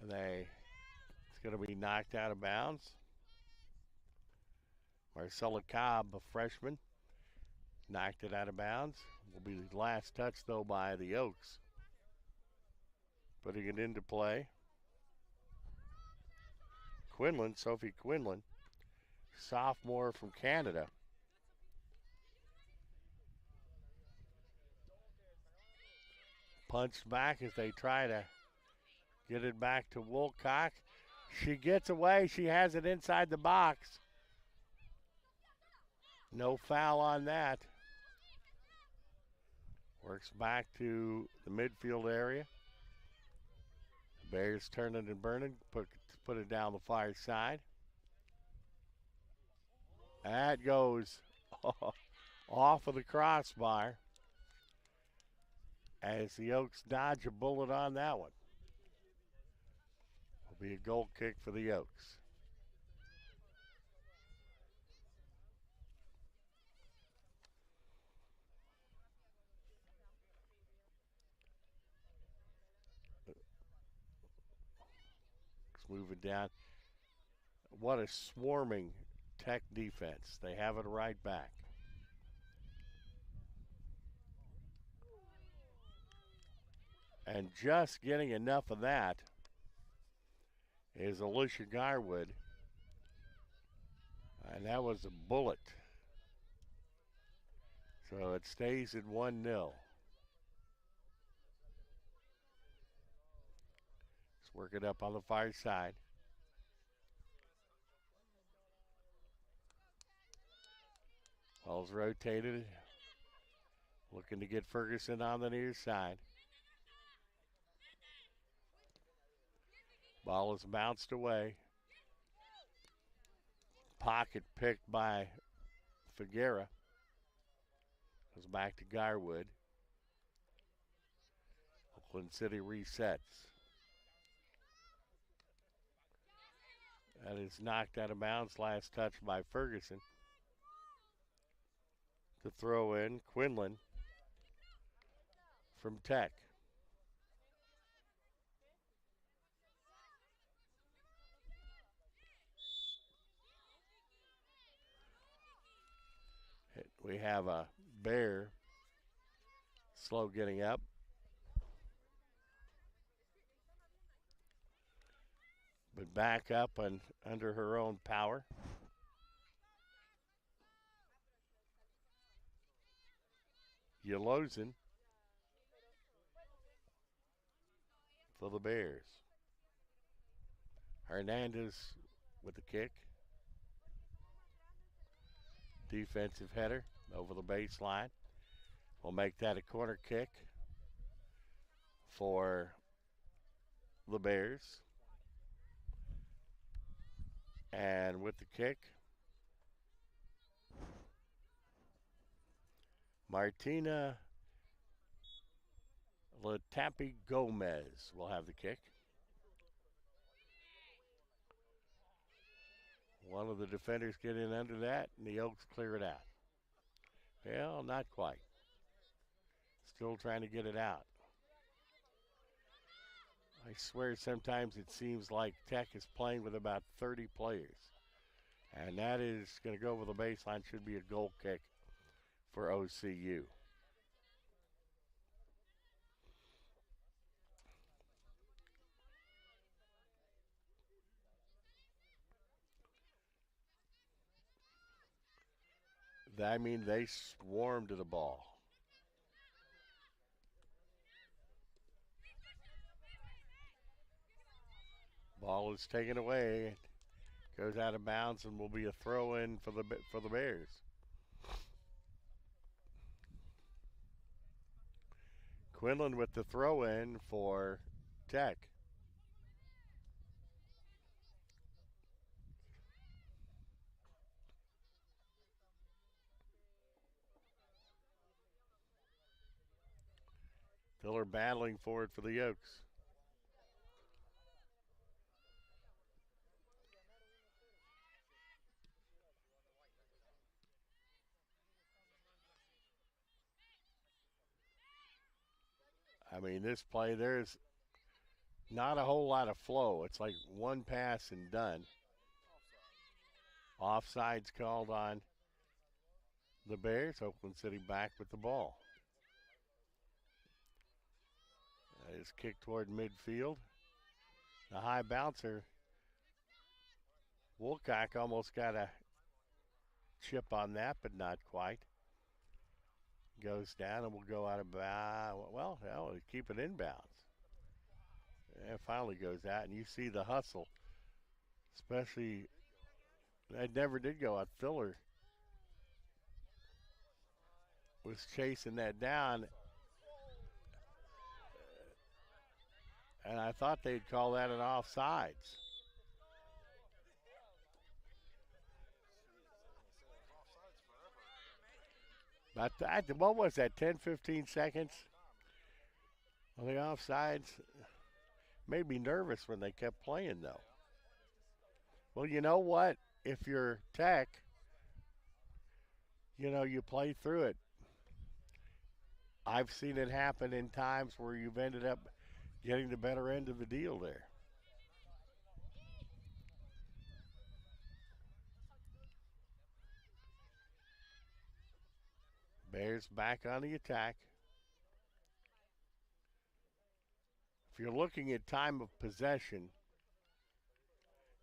And it's going to be knocked out of bounds. Marcella Cobb, a freshman, knocked it out of bounds. Will be the last touch, though, by the Oaks. Putting it into play. Sophie Quinlan, sophomore from Canada. Punched back as they try to get it back to Woolcock. She gets away. She has it inside the box. No foul on that. Works back to the midfield area. The Bears turning and burning. Put it down the far side. That goes off of the crossbar as the Oaks dodge a bullet on that one. Will be a goal kick for the Oaks. Moving down. What a swarming Tech defense. They have it right back. And just getting enough of that is Alicia Garwood. And that was a bullet. So it stays at 1-0. Let's work it up on the far side. Ball's rotated. Looking to get Ferguson on the near side. Ball is bounced away. Pocket picked by Figuera. Goes back to Garwood. Oakland City resets. That is knocked out of bounds. Last touch by Ferguson. To throw in Quinlan from Tech. We have a Bear slow getting up. But back up and under her own power. Yolosen for the Bears. Hernandez with the kick. Defensive header over the baseline. We'll make that a corner kick for the Bears. And with the kick, Martina Latapi Gomez will have the kick. One of the defenders get in under that, and the Oaks clear it out. Well, not quite. Still trying to get it out. I swear sometimes it seems like Tech is playing with about 30 players. And that is going to go over the baseline. Should be a goal kick for OCU. I mean, they swarm to the ball. Ball is taken away, goes out of bounds, and will be a throw-in for the Bears. Quinlan with the throw-in for Tech. Tiller battling for it for the Oaks. I mean, this play, there's not a whole lot of flow. It's like one pass and done. Offside's called on the Bears. Oakland City back with the ball. That is kicked toward midfield. The high bouncer, Woolcock almost got a chip on that, but not quite. Goes down and will go out of bounds. Well, hell, keep it inbounds. And it finally goes out, and you see the hustle. Especially, that never did go out. Filler was chasing that down. And I thought they'd call that an offsides. But what was that, 10, 15 seconds? Well, the offsides made me nervous when they kept playing, though. Well, you know what? If you're Tech, you play through it. I've seen it happen in times where you've ended up getting the better end of the deal there. Bears back on the attack. If you're looking at time of possession,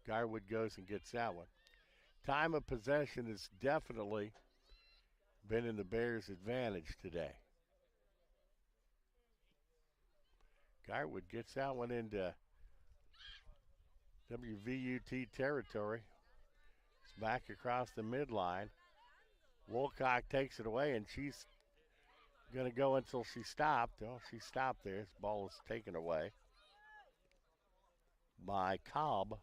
Garwood goes and gets that one. Time of possession has definitely been in the Bears' advantage today. Garwood gets that one into WVUT territory. It's back across the midline. Woolcock takes it away, and she's going to go until she stopped. Oh, she stopped there. This ball is taken away by Cobb.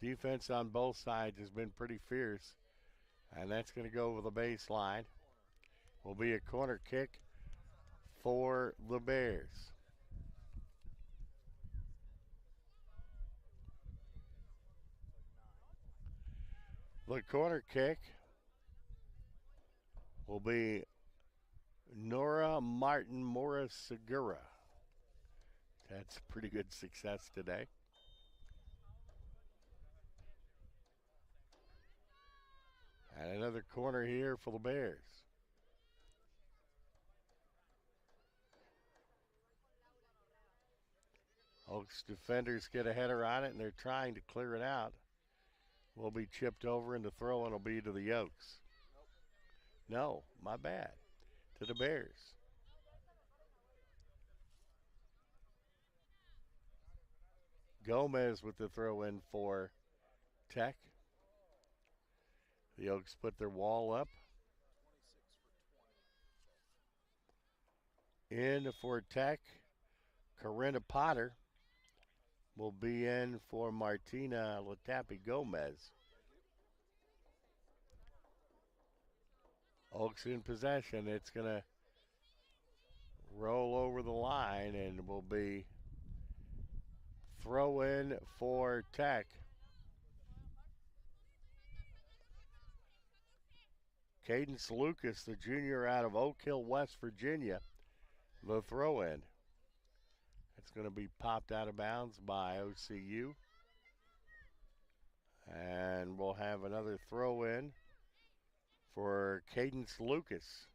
Defense on both sides has been pretty fierce, and that's going to go over the baseline. Will be a corner kick for the Bears. The corner kick will be Nora Martin Morris Segura. That's pretty good success today. And another corner here for the Bears. Oaks defenders get a header on it, and they're trying to clear it out. Will be chipped over, and the throw in will be to the Oaks. No, my bad. To the Bears. Gomez with the throw in for Tech. The Oaks put their wall up. In for Tech, Corinna Potter will be in for Martina Latapi Gomez. Oaks in possession. It's going to roll over the line and will be throw in for Tech. Cadence Lucas, the junior out of Oak Hill, West Virginia, the throw in. It's going to be popped out of bounds by OCU. And we'll have another throw in for Cadence Lucas.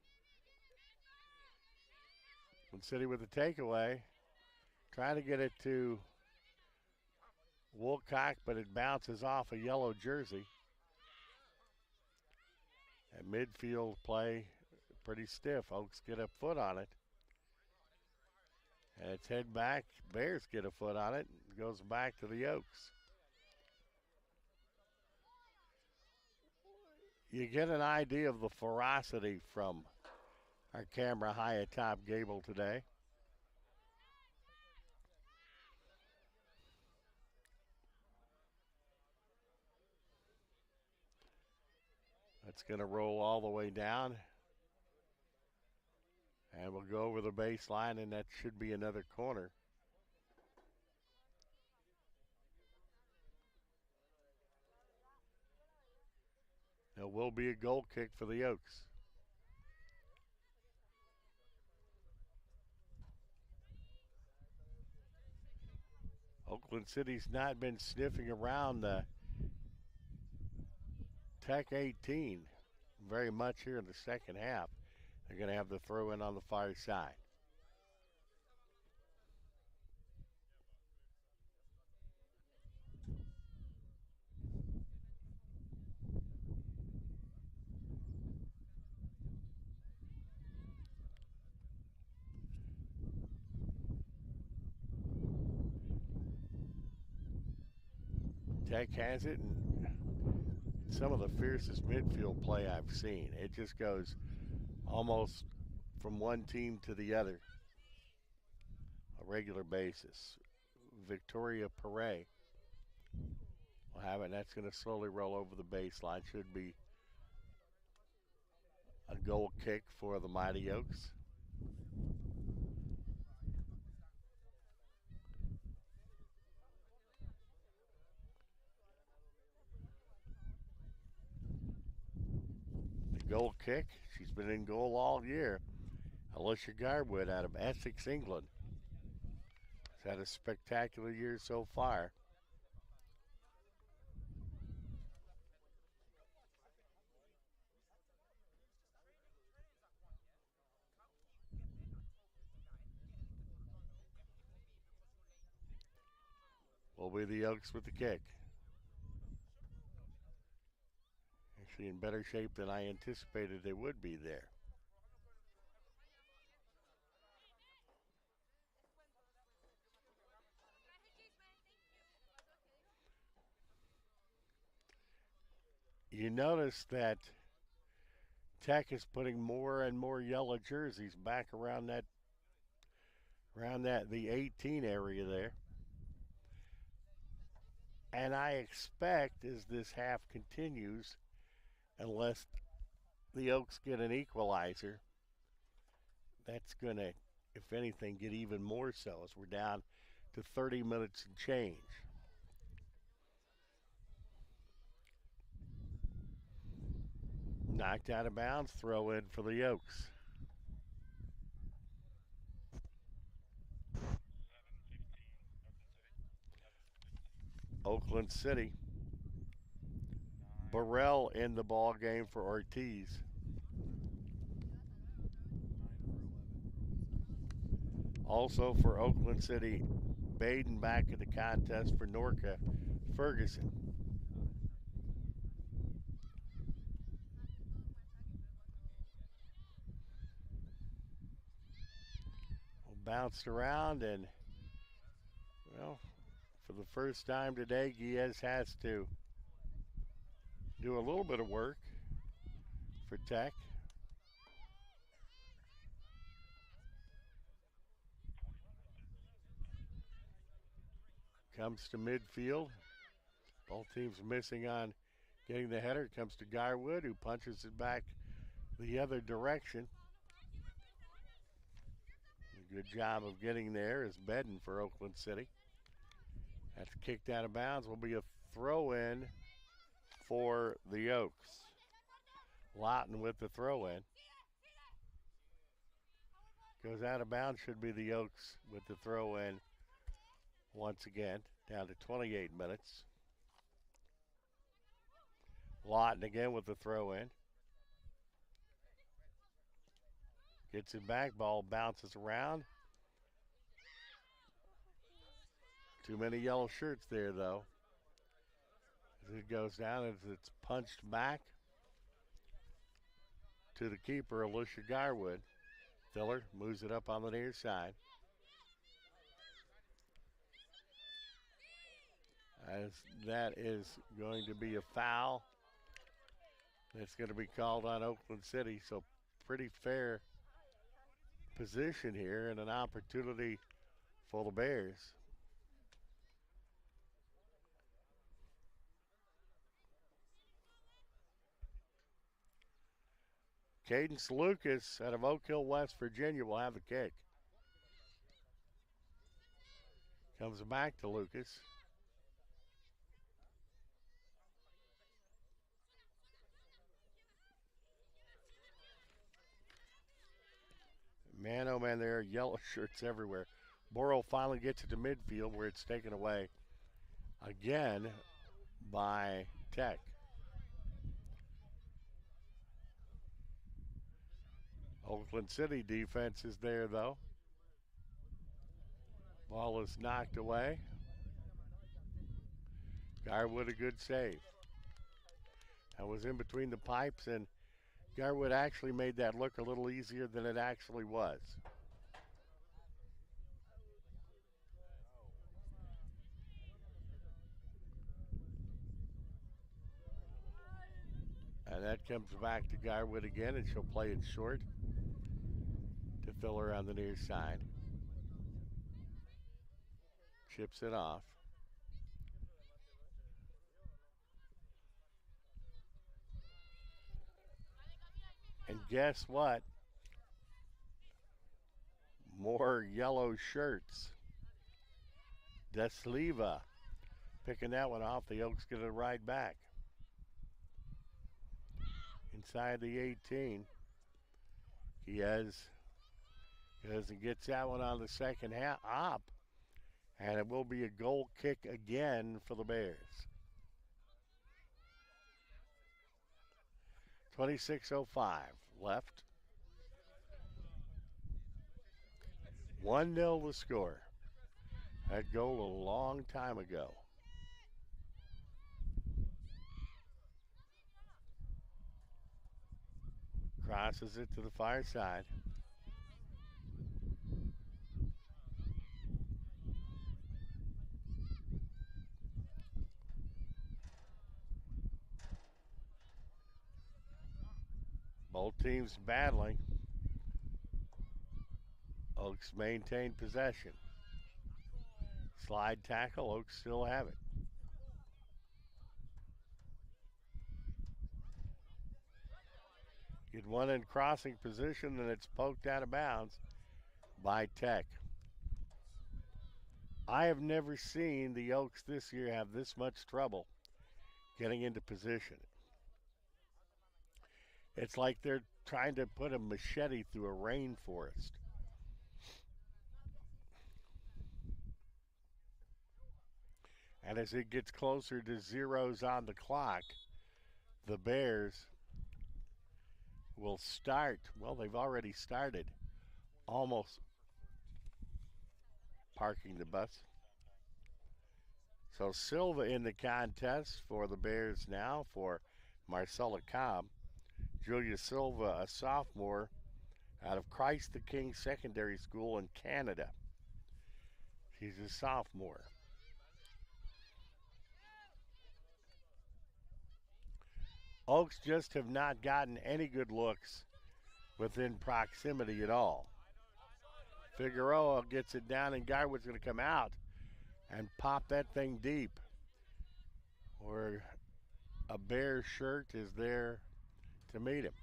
Oakland City with the takeaway. Trying to get it to Woolcock, but it bounces off a yellow jersey. At midfield play, pretty stiff. Oaks get a foot on it. And it's head back. Bears get a foot on it. It goes back to the Oaks. You get an idea of the ferocity from our camera high atop Gable today. That's going to roll all the way down. And we'll go over the baseline, and that should be another corner. There will be a goal kick for the Oaks. Oakland City's not been sniffing around the Tech 18 very much here in the second half. They're going to have the throw in on the far side. Tech has it, and some of the fiercest midfield play I've seen. It just goes almost from one team to the other, a regular basis. Victoria Perret will have it, and that's going to slowly roll over the baseline. Should be a goal kick for the Mighty Oaks. The goal kick, she's been in goal all year. Alicia Garwood out of Essex, England. Has had a spectacular year so far. Will be the Oaks with the kick. Actually in better shape than I anticipated they would be there. You notice that Tech is putting more and more yellow jerseys back around the 18 area there. And I expect as this half continues, unless the Oaks get an equalizer, that's going to, if anything, get even more so as we're down to 30 minutes and change. Knocked out of bounds, throw in for the Oaks. Oakland City. Burrell in the ball game for Ortiz. Also for Oakland City, Baden back in the contest for Norca Ferguson. Bounced around and, well, for the first time today, Gies has to do a little bit of work for Tech. Comes to midfield. Both teams missing on getting the header. Comes to Garwood, who punches it back the other direction. A good job of getting there is Bedden for Oakland City. That's kicked out of bounds. Will be a throw in for the Oaks. Lawton with the throw in. Goes out of bounds, should be the Oaks with the throw in once again, down to 28 minutes. Lawton again with the throw in. Gets it back, ball bounces around. Too many yellow shirts there, though. As it goes down, as it's punched back to the keeper, Alicia Garwood. Thiller moves it up on the near side. As that is going to be a foul. That's going to be called on Oakland City. So pretty fair position here and an opportunity for the Bears. Cadence Lucas out of Oak Hill, West Virginia will have the kick. Comes back to Lucas. Man, oh man, there are yellow shirts everywhere. Borough finally gets it to midfield where it's taken away again by Tech. Oakland City defense is there, though. Ball is knocked away. Garwood a good save. That was in between the pipes, and Garwood actually made that look a little easier than it actually was. And that comes back to Garwood again, and she'll play it short to Filler on the near side. Chips it off. And guess what? More yellow shirts. Desliva picking that one off. The Oaks get a ride back. Inside the 18. He gets that one on the second half op. And it will be a goal kick again for the Bears. 26:05 left. 1-0 the score. That goal a long time ago. Crosses it to the far side. Both teams battling. Oaks maintain possession. Slide tackle, Oaks still have it. Get one in crossing position, and it's poked out of bounds by Tech. I have never seen the Oaks this year have this much trouble getting into position. It's like they're trying to put a machete through a rainforest. And as it gets closer to zeros on the clock, the Bears will start. Well, they've already started almost parking the bus. So Silva in the contest for the Bears now for Marcella Cobb. Julia Silva, a sophomore out of Christ the King Secondary School in Canada. She's a sophomore. Oaks just have not gotten any good looks within proximity at all. Figueroa gets it down, and Garwood's going to come out and pop that thing deep. Where a Bear shirt is there to meet him.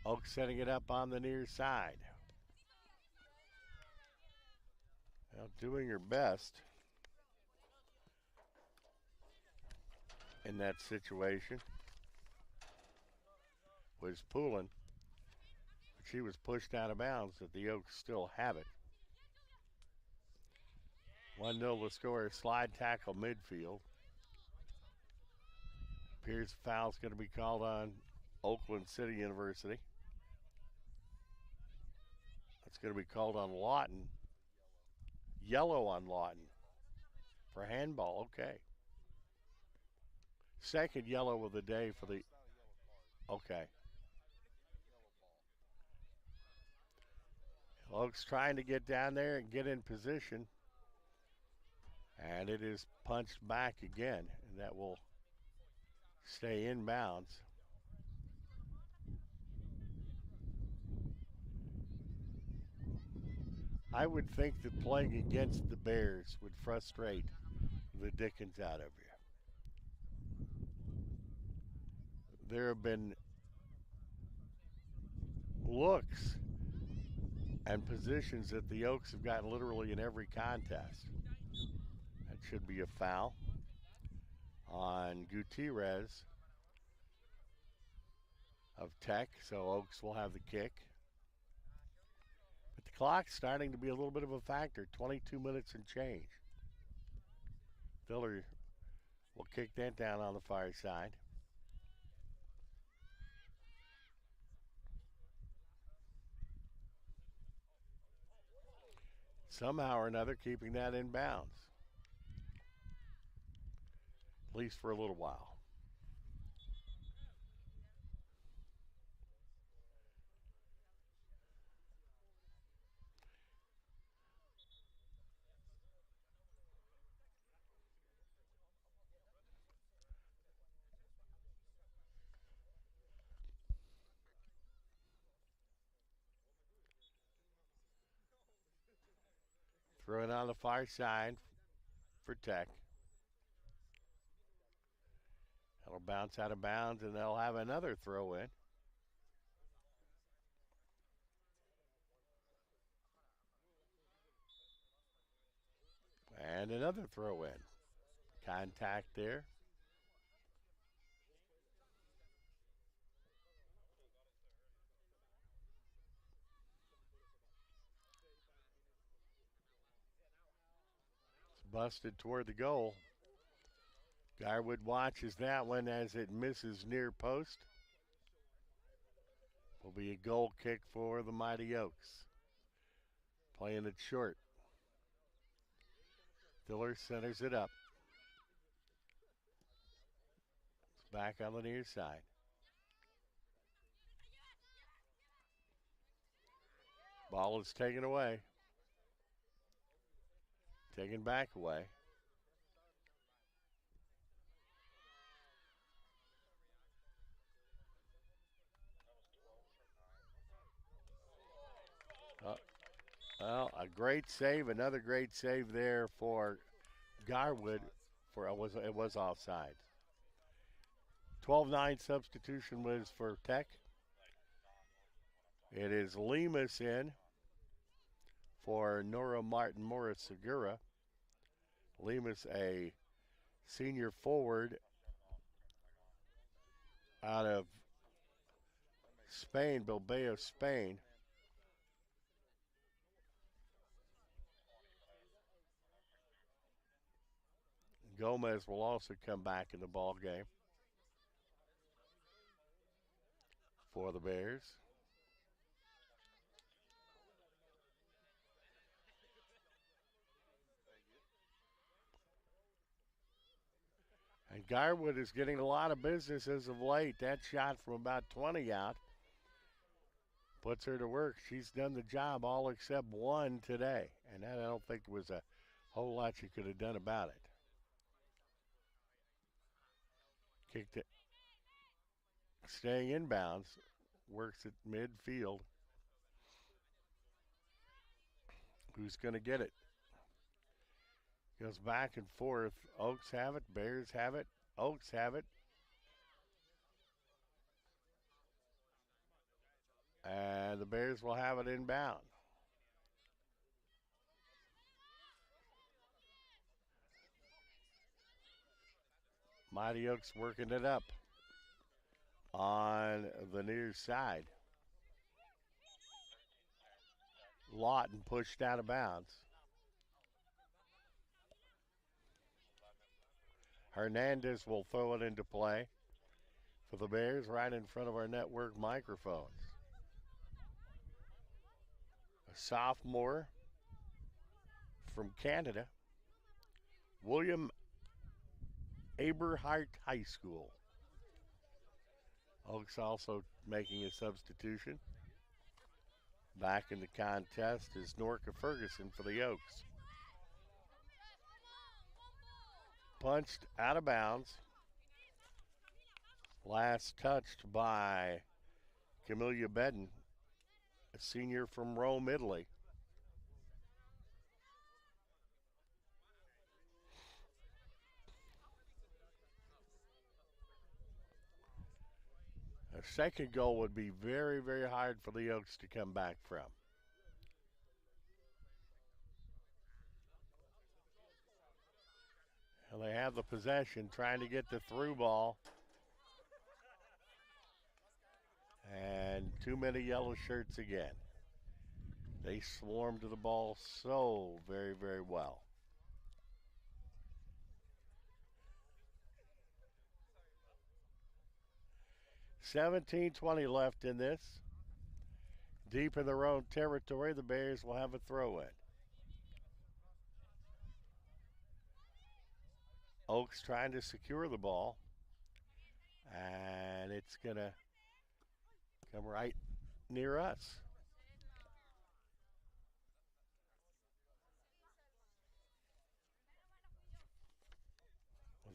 Oaks setting it up on the near side. Well, doing her best in that situation was Poulin, but she was pushed out of bounds, that the Oaks still have it. 1-0 the score, slide tackle midfield. Appears foul's going to be called on Oakland City University. That's going to be called on Lawton. Yellow on Lawton for handball. Okay. Second yellow of the day for the. Okay. Oaks trying to get down there and get in position. And it is punched back again. And that will stay inbounds. I would think that playing against the Bears would frustrate the dickens out of you. There have been looks and positions that the Oaks have gotten literally in every contest. That should be a foul on Gutierrez of Tech, so Oaks will have the kick. But the clock's starting to be a little bit of a factor, 22 minutes and change. Filler will kick that down on the far side. Somehow or another keeping that in bounds, at least for a little while. Throw it on the far side for Tech. That'll bounce out of bounds, and they'll have another throw in. And another throw in. Contact there. It's busted toward the goal. Garwood watches that one as it misses near post. Will be a goal kick for the Mighty Oaks. Playing it short. Diller centers it up. It's back on the near side. Ball is taken away. Taken back away. Well, a great save, another great save there for Garwood. For it was offside. 12-9 substitution was for Tech. It is Lemus in for Nora Martin Morris Segura. Lemus, a senior forward out of Spain, Bilbao, Spain. Gomez will also come back in the ball game for the Bears. And Garwood is getting a lot of business as of late. That shot from about 20 out puts her to work. She's done the job all except one today. And that I don't think was a whole lot she could have done about it. Kicked it, staying inbounds, works at midfield. Who's going to get it? Goes back and forth. Oaks have it. Bears have it. Oaks have it. And the Bears will have it inbound. Mighty Oaks working it up on the near side. Lawton pushed out of bounds. Hernandez will throw it into play for the Bears right in front of our network microphones. A sophomore from Canada, William Aberhart High School. Oaks also making a substitution. Back in the contest is Norca Ferguson for the Oaks. Punched out of bounds. Last touched by Camelia Bedden, a senior from Rome, Italy. A second goal would be very, very hard for the Oaks to come back from. And they have the possession, trying to get the through ball. And too many yellow shirts again. They swarm to the ball so very, very well. $17:20 left in this. Deep in their own territory, the Bears will have a throw in. Oaks trying to secure the ball. And it's going to come right near us.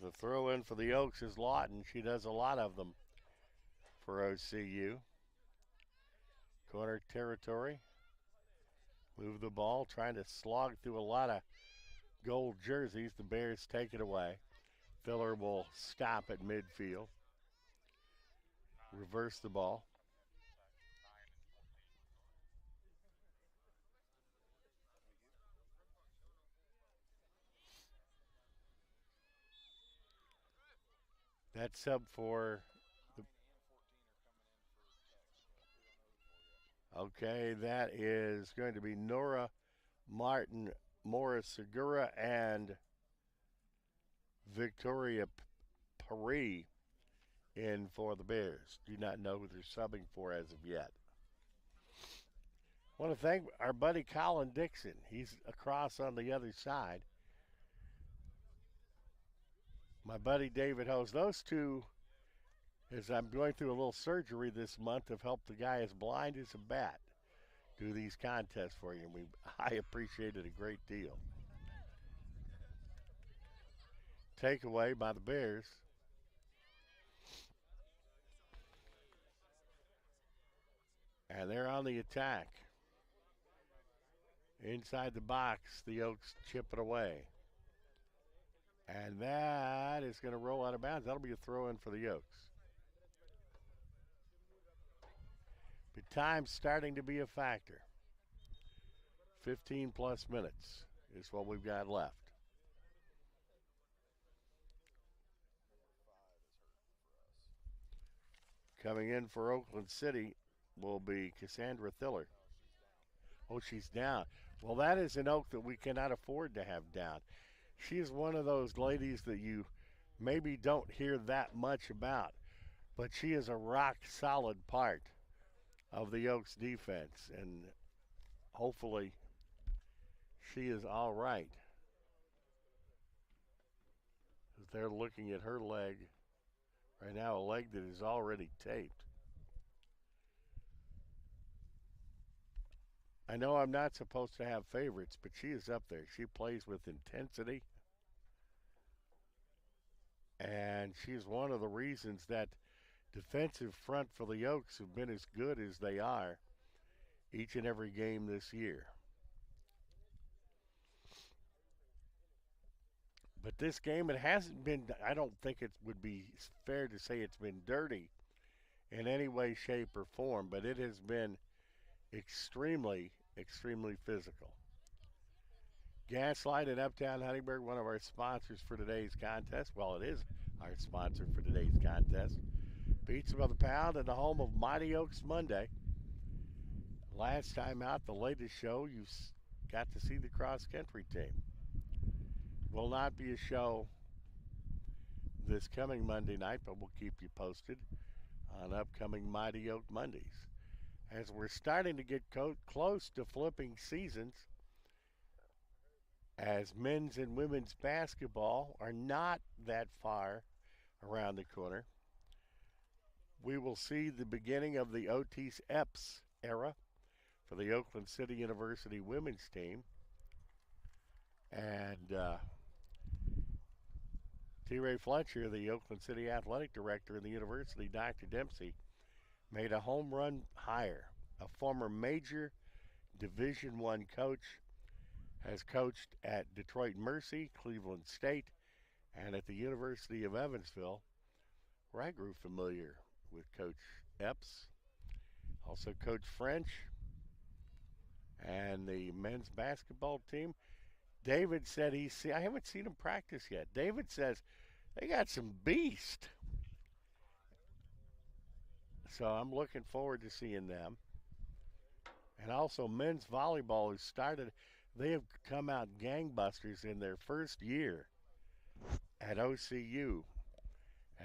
The throw in for the Oaks is Lawton. She does a lot of them for OCU. Corner territory. Move the ball, trying to slog through a lot of gold jerseys. The Bears take it away. Filler will stop at midfield. Reverse the ball. That's sub for the, okay, that is going to be Nora Martin, Morris Segura, and Victoria Paris in for the Bears. Do not know who they're subbing for as of yet. I want to thank our buddy Colin Dixon. He's across on the other side. My buddy David Hose. Those two, as I'm going through a little surgery this month, have helped the guy as blind as a bat do these contests for you. I appreciate it a great deal. Takeaway by the Bears. And they're on the attack. Inside the box, the Oaks chip it away. And that is going to roll out of bounds. That'll be a throw in for the Oaks. But time's starting to be a factor. 15 plus minutes is what we've got left. Coming in for Oakland City, will be Cassandra Thiller. Oh, she's down. Well, that is an Oak that we cannot afford to have down. She is one of those ladies that you maybe don't hear that much about, but she is a rock solid part of the Oaks defense, and hopefully she is all right. They're looking at her leg right now, a leg that is already taped. I know I'm not supposed to have favorites, but she is up there. She plays with intensity, and she's one of the reasons that defensive front for the Oaks have been as good as they are each and every game this year. But this game, it hasn't been, I don't think it would be fair to say it's been dirty in any way, shape, or form, but it has been extremely, extremely physical. Gaslight in Uptown Huntingburg, one of our sponsors for today's contest. Well, it is our sponsor for today's contest. Pizza by the pound and the home of Mighty Oaks Monday. Last time out, the latest show, you got to see the cross country team. Will not be a show this coming Monday night, but we'll keep you posted on upcoming Mighty Oak Mondays. As we're starting to get close to flipping seasons, as men's and women's basketball are not that far around the corner, we will see the beginning of the Otis Epps era for the Oakland City University women's team. And T. Ray Fletcher, the Oakland City athletic director in the university, Dr. Dempsey, made a home run hire. A former major Division I coach has coached at Detroit Mercy, Cleveland State, and at the University of Evansville, where I grew familiar with Coach Epps. Also Coach French and the men's basketball team. David said I haven't seen him practice yet. David says they got some beast. So I'm looking forward to seeing them. And also men's volleyball has started. They have come out gangbusters in their first year at OCU.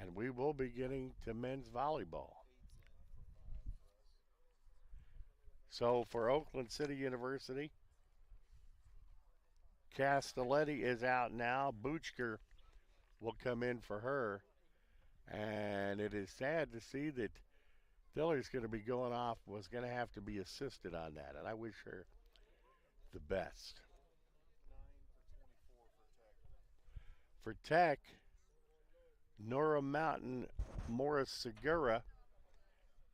And we will be getting to men's volleyball. So for Oakland City University, Castelletti is out now. Buchker will come in for her. And it is sad to see that Diller's going to be going off, was going to have to be assisted on that. And I wish her the best. For Tech, Nora Mountain Morris Segura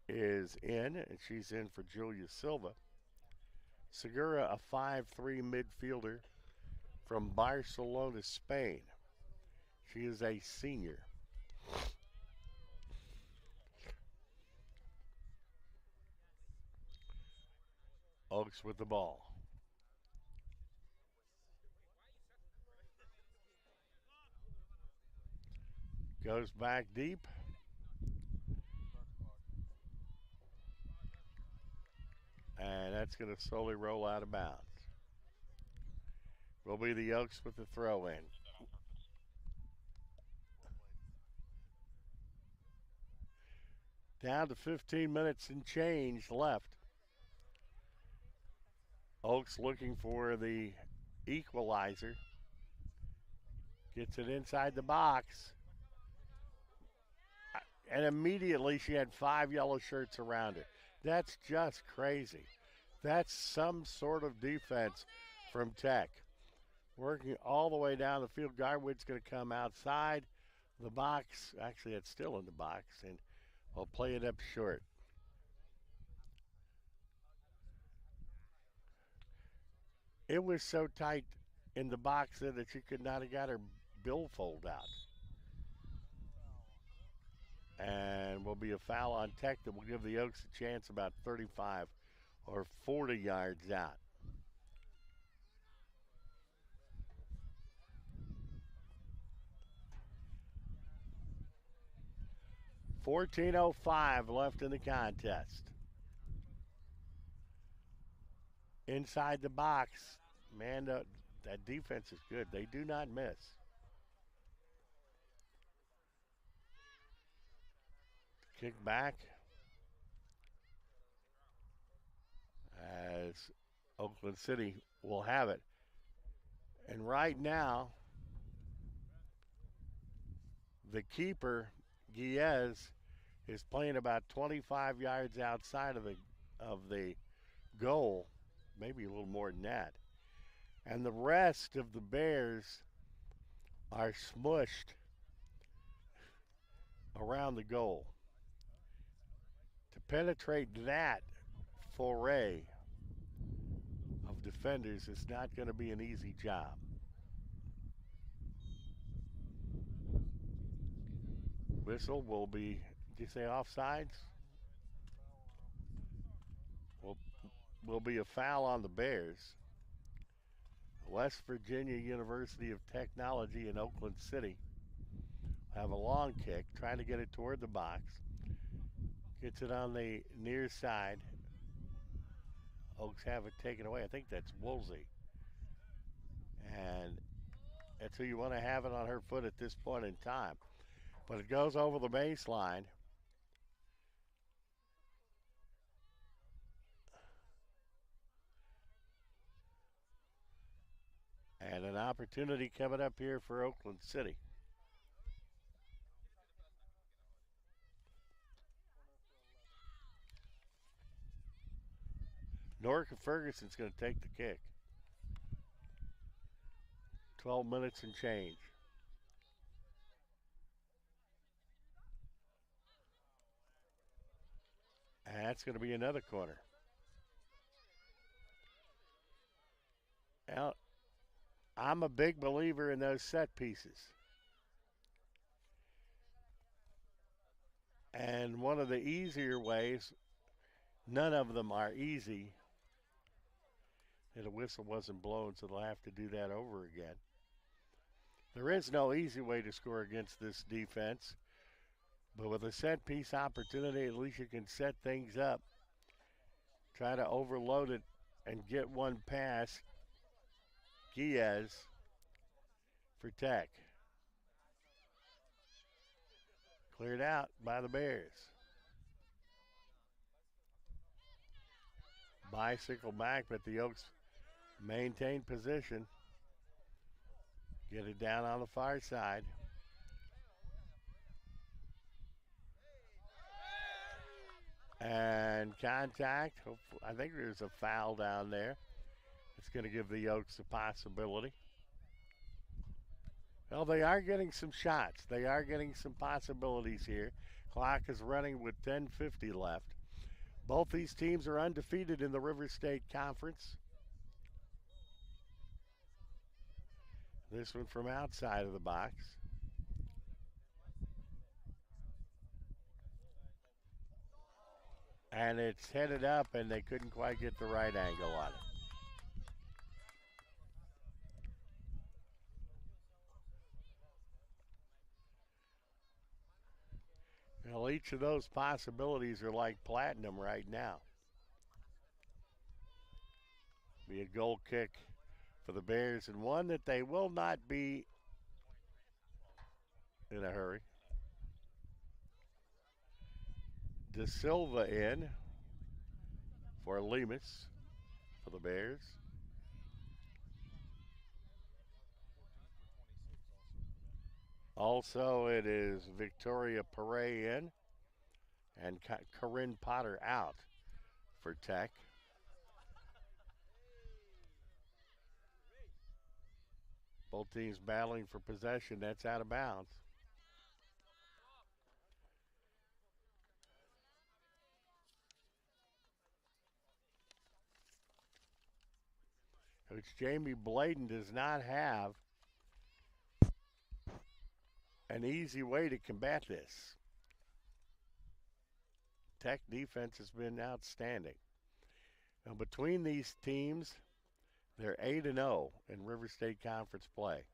is in, and she's in for Julia Silva. Segura, a 5'3" midfielder from Barcelona, Spain. She is a senior. Oaks with the ball. Goes back deep. And that's going to slowly roll out of bounds. Will be the Oaks with the throw in. Down to 15 minutes and change left. Oaks looking for the equalizer. Gets it inside the box. And immediately she had 5 yellow shirts around her. That's just crazy. That's some sort of defense from Tech. Working all the way down the field. Garwood's going to come outside the box. Actually, it's still in the box, and we'll play it up short. It was so tight in the box that she could not have got her billfold out. And will be a foul on Tech that will give the Oaks a chance about 35 or 40 yards out. .14:05 left in the contest. inside the box. Man, that defense is good. They do not miss. Kick back as Oakland City will have it. And right now, the keeper, Guiez, is playing about 25 yards outside of the goal, maybe a little more than that. And the rest of the Bears are smushed around the goal. To penetrate that foray of defenders is not going to be an easy job. Whistle will be, did you say offsides? Will be a foul on the Bears. West Virginia University of Technology in Oakland City have a long kick, trying to get it toward the box. Gets it on the near side. Oaks have it taken away. I think that's Woolsey. And that's who you want to have it on her foot at this point in time. But it goes over the baseline. And an opportunity coming up here for Oakland City. Norca Ferguson's going to take the kick. 12 minutes and change. And that's going to be another corner. Now, I'm a big believer in those set pieces. And one of the easier ways, none of them are easy. And the whistle wasn't blown, so they'll have to do that over again. There is no easy way to score against this defense. But with a set piece opportunity, at least you can set things up. Try to overload it and get one pass. Guiez for Tech. Cleared out by the Bears. Bicycle back, but the Oaks maintain position. Get it down on the far side. And contact. I think there's a foul down there. It's going to give the Oaks a possibility. Well, they are getting some shots. They are getting some possibilities here. Clock is running with 10:50 left. Both these teams are undefeated in the River State Conference. This one from outside of the box. And it's headed up, and they couldn't quite get the right angle on it. Well, each of those possibilities are like platinum right now. Be a goal kick for the Bears, and one that they will not be in a hurry. De Silva in for Lemus for the Bears. Also, it is Victoria Pere in and Corinne Potter out for Tech. Both teams battling for possession. That's out of bounds. Coach Jamie Bladen does not have an easy way to combat this. Tech defense has been outstanding. Now, between these teams, they're 8-0 in River State Conference play.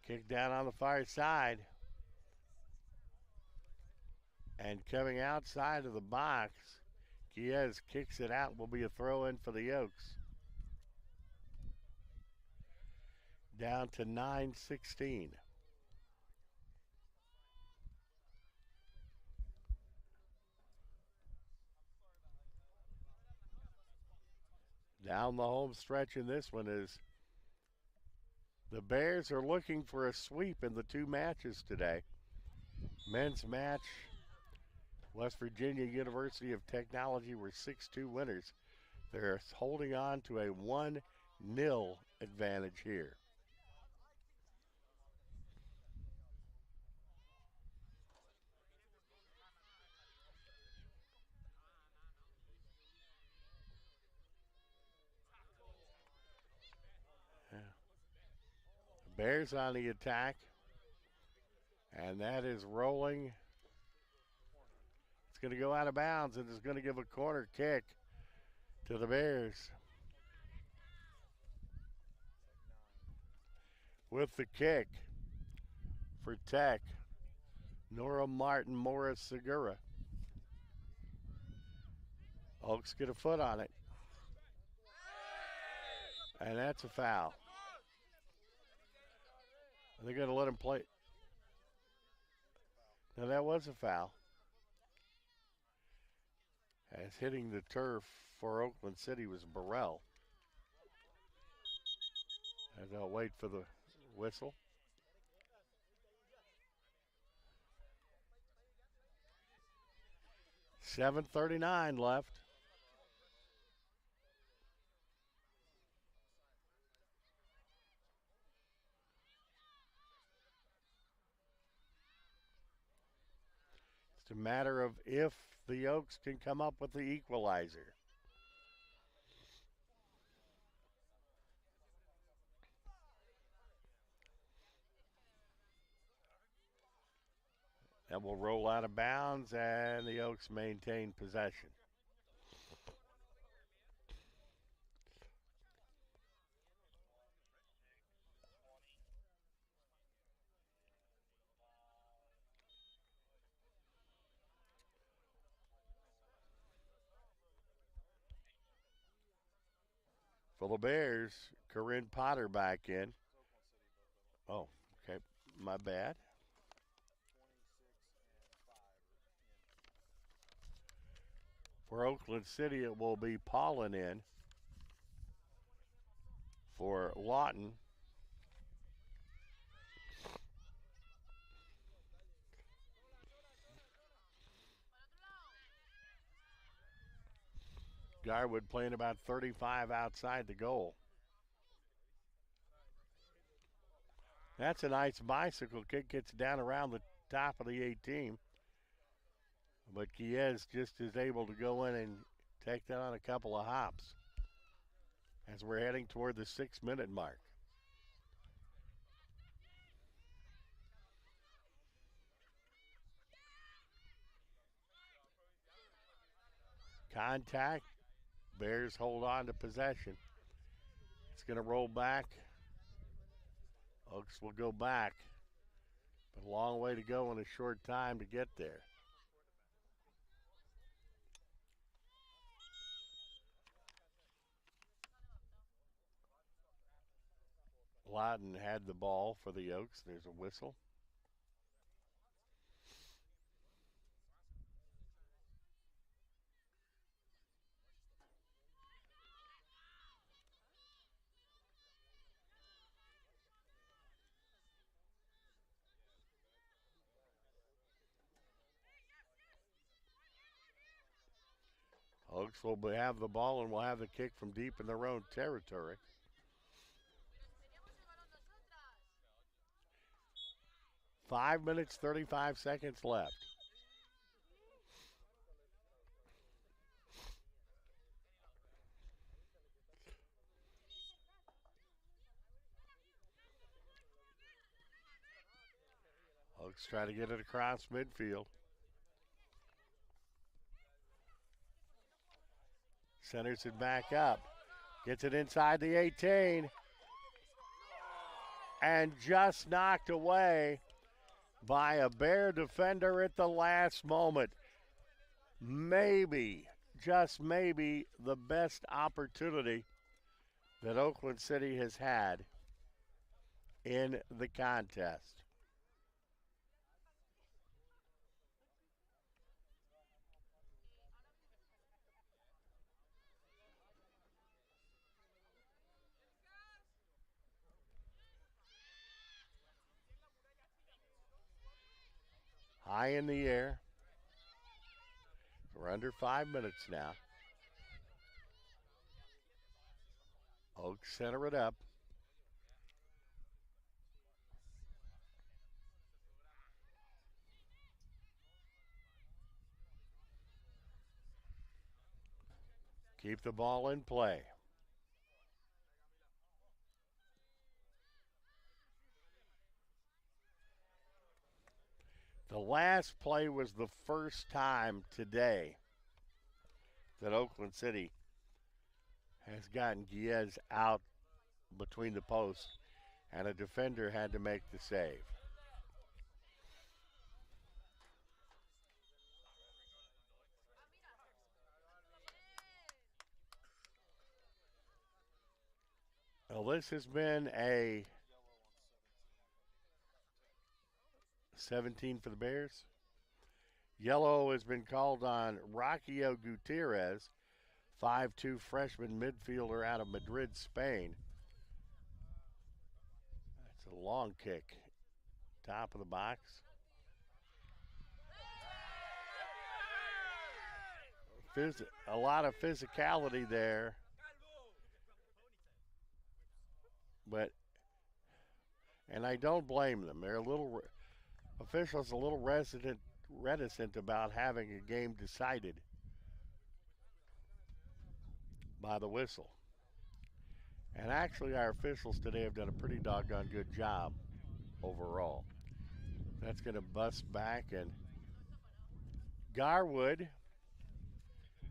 Kick down on the far side. And coming outside of the box, Chiez kicks it out. Will be a throw in for the Oaks. Down to 9:16. Down the home stretch in this one is the Bears are looking for a sweep in the two matches today. Men's match, West Virginia University of Technology were 6-2 winners. They're holding on to a 1-0 advantage here. Bears on the attack, and that is rolling. It's going to go out of bounds, and it's going to give a corner kick to the Bears. With the kick for Tech, Nora Martin Morris Segura. Oaks get a foot on it. And that's a foul. They're going to let him play. Now that was a foul. As hitting the turf for Oakland City was Burrell. As I'll wait for the whistle. $7:39 left. It's a matter of if the Oaks can come up with the equalizer. That will roll out of bounds, and the Oaks maintain possession. For the Bears, Corinne Potter back in. Oh, okay, my bad. For Oakland City, it will be Paulin in. For Lawton, Garwood playing about 35 outside the goal. That's a nice bicycle kick. Gets down around the top of the 18. But Chiez just is able to go in and take that on a couple of hops as we're heading toward the 6-minute mark. Contact. Bears hold on to possession. It's going to roll back. Oaks will go back. But a long way to go in a short time to get there. Lawton had the ball for the Oaks. There's a whistle. Oaks will have the ball and will have the kick from deep in their own territory. Five minutes, 35 seconds left. Oaks try to get it across midfield. Centers it back up. Gets it inside the 18. and just knocked away by a Bear defender at the last moment. Maybe, just maybe, the best opportunity that Oakland City has had in the contest. High in the air. We're under 5 minutes now. Oaks center it up. Keep the ball in play. The last play was the first time today that Oakland City has gotten Giez out between the posts, and a defender had to make the save. Well, this has been a 17 for the Bears. Yellow has been called on Rockio Gutierrez, 5'2" freshman midfielder out of Madrid, Spain. That's a long kick. Top of the box. A lot of physicality there. But, and I don't blame them. They're officials a little reticent about having a game decided by the whistle. And actually, our officials today have done a pretty doggone good job overall. That's going to bust back, and Garwood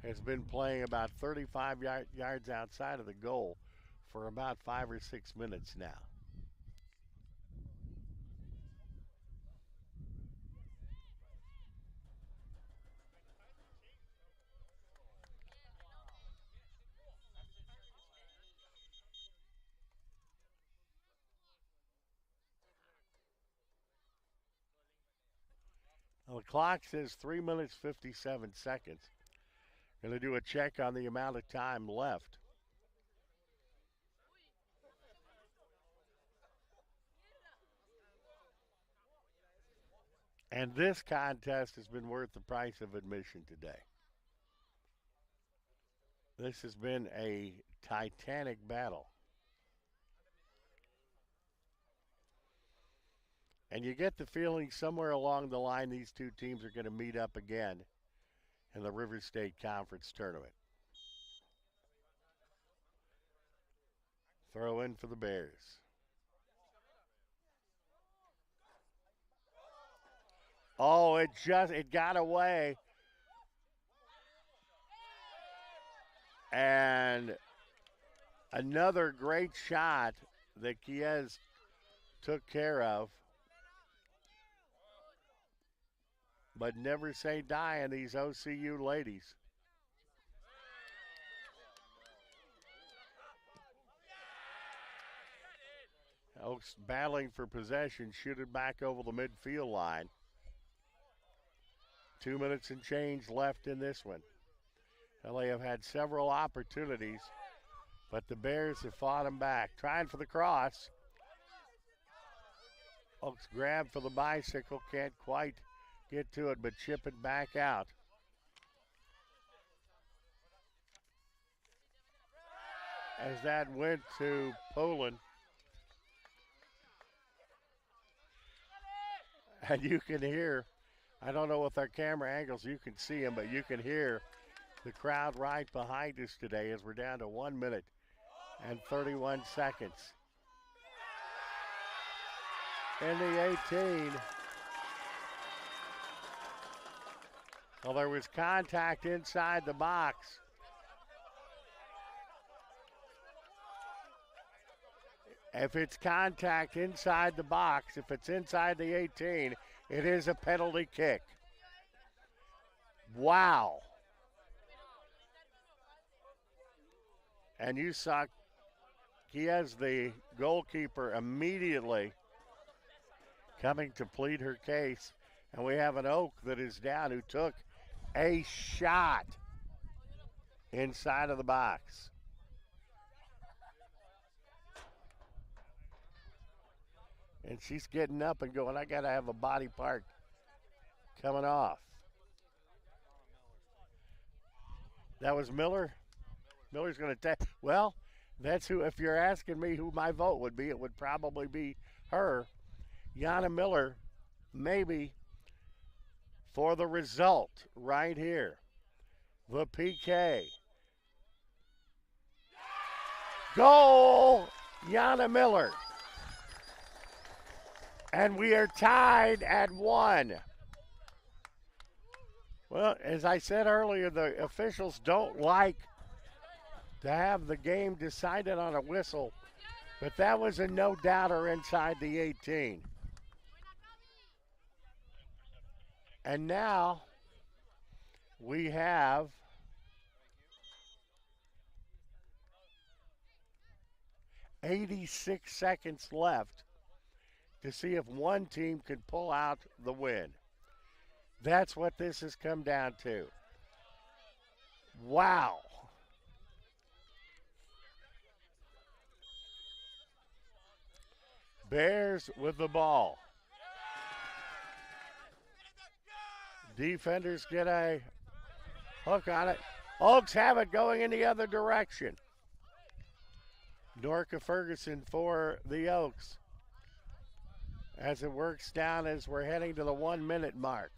has been playing about 35 yards outside of the goal for about 5 or 6 minutes now. Well, the clock says 3 minutes 57 seconds. Going to do a check on the amount of time left. And this contest has been worth the price of admission today. This has been a titanic battle. And you get the feeling somewhere along the line these two teams are going to meet up again in the River State Conference tournament. Throw in for the Bears. Oh, it got away. And another great shot that Giez took care of. But never say die on these OCU ladies. Oaks battling for possession, shoot it back over the midfield line. 2 minutes and change left in this one. Well, they have had several opportunities, but the Bears have fought them back. Trying for the cross. Oaks grab for the bicycle, can't quite get to it, but chip it back out. As that went to Poland. And you can hear, I don't know with our camera angles you can see them, but you can hear the crowd right behind us today as we're down to 1 minute and 31 seconds. In the 18. Well, there was contact inside the box. If it's contact inside the box, if it's inside the 18, it is a penalty kick. Wow. And you saw Kiez, the goalkeeper, immediately coming to plead her case. And we have an Oak that is down who took a shot inside of the box. And she's getting up and going, I got to have a body part coming off. That was Miller. Miller's going to take. Well, that's who, if you're asking me who my vote would be, it would probably be her. Yana Miller, maybe, for the result right here. The PK. Goal, Yana Miller. And we are tied at 1. Well, as I said earlier, the officials don't like to have the game decided on a whistle, but that was a no-doubter inside the 18. And now we have .86 seconds left to see if one team can pull out the win. That's what this has come down to. Wow. Bears with the ball. Defenders get a hook on it. Oaks have it going in the other direction. Norca Ferguson for the Oaks as it works down as we're heading to the 1 minute mark.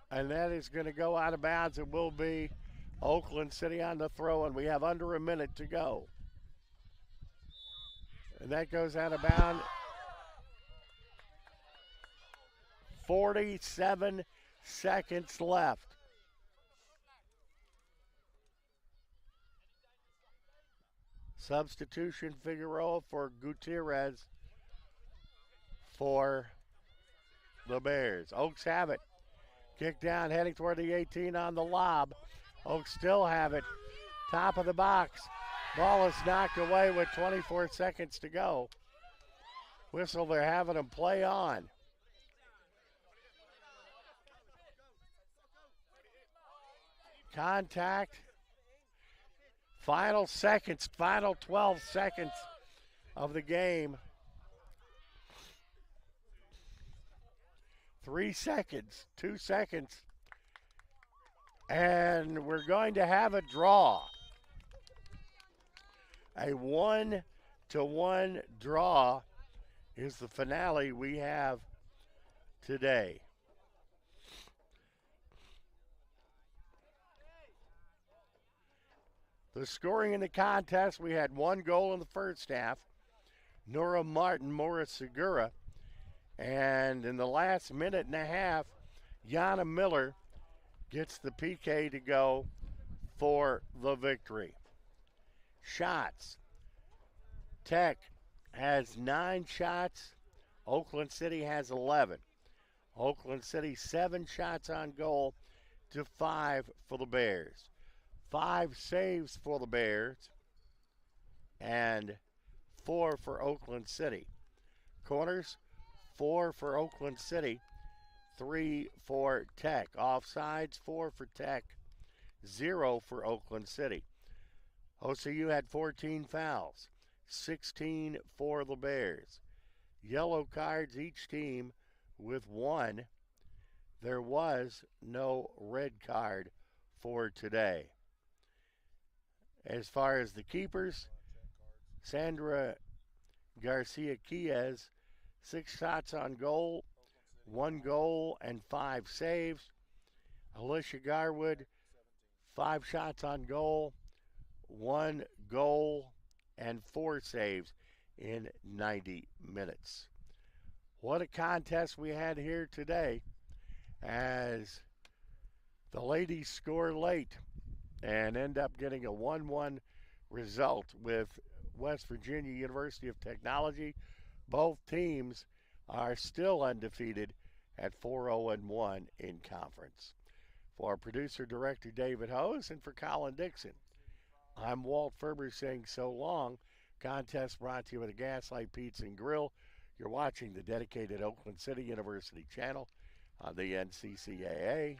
And that is going to go out of bounds. It will be Oakland City on the throw, and we have under a minute to go. And that goes out of bounds. 47 seconds left. Substitution Figueroa for Gutierrez for the Bears. Oaks have it. Kick down, heading toward the 18 on the lob. Oaks still have it. Top of the box. Ball is knocked away with 24 seconds to go. Whistle, they're having them play on. Contact. Final seconds, final 12 seconds of the game. 3 seconds, 2 seconds. And we're going to have a draw. A 1-1 draw is the finale we have today. The scoring in the contest, we had 1 goal in the first half. Nora Martin, Morris Segura. And in the last minute and a half, Yana Miller gets the PK to go for the victory. Shots. Tech has 9 shots. Oakland City has 11. Oakland City 7 shots on goal to 5 for the Bears. 5 saves for the Bears and 4 for Oakland City. Corners, 4 for Oakland City, 3 for Tech. Offsides, 4 for Tech, 0 for Oakland City. OCU had 14 fouls, 16 for the Bears. Yellow cards, each team with 1. There was no red card for today. As far as the keepers, Sandra Garcia-Quiez, 6 shots on goal, 1 goal and 5 saves. Alicia Garwood, 5 shots on goal, 1 goal and 4 saves in 90 minutes. What a contest we had here today as the ladies score late and end up getting a 1-1 result with West Virginia University of Technology. Both teams are still undefeated at 4-0-1 in conference. For our producer director David Hose and for Colin Dixon, I'm Walt Ferber saying so long. Contest brought to you by the Gaslight Pizza and Grill. You're watching the dedicated Oakland City University channel on the NCCAA.org.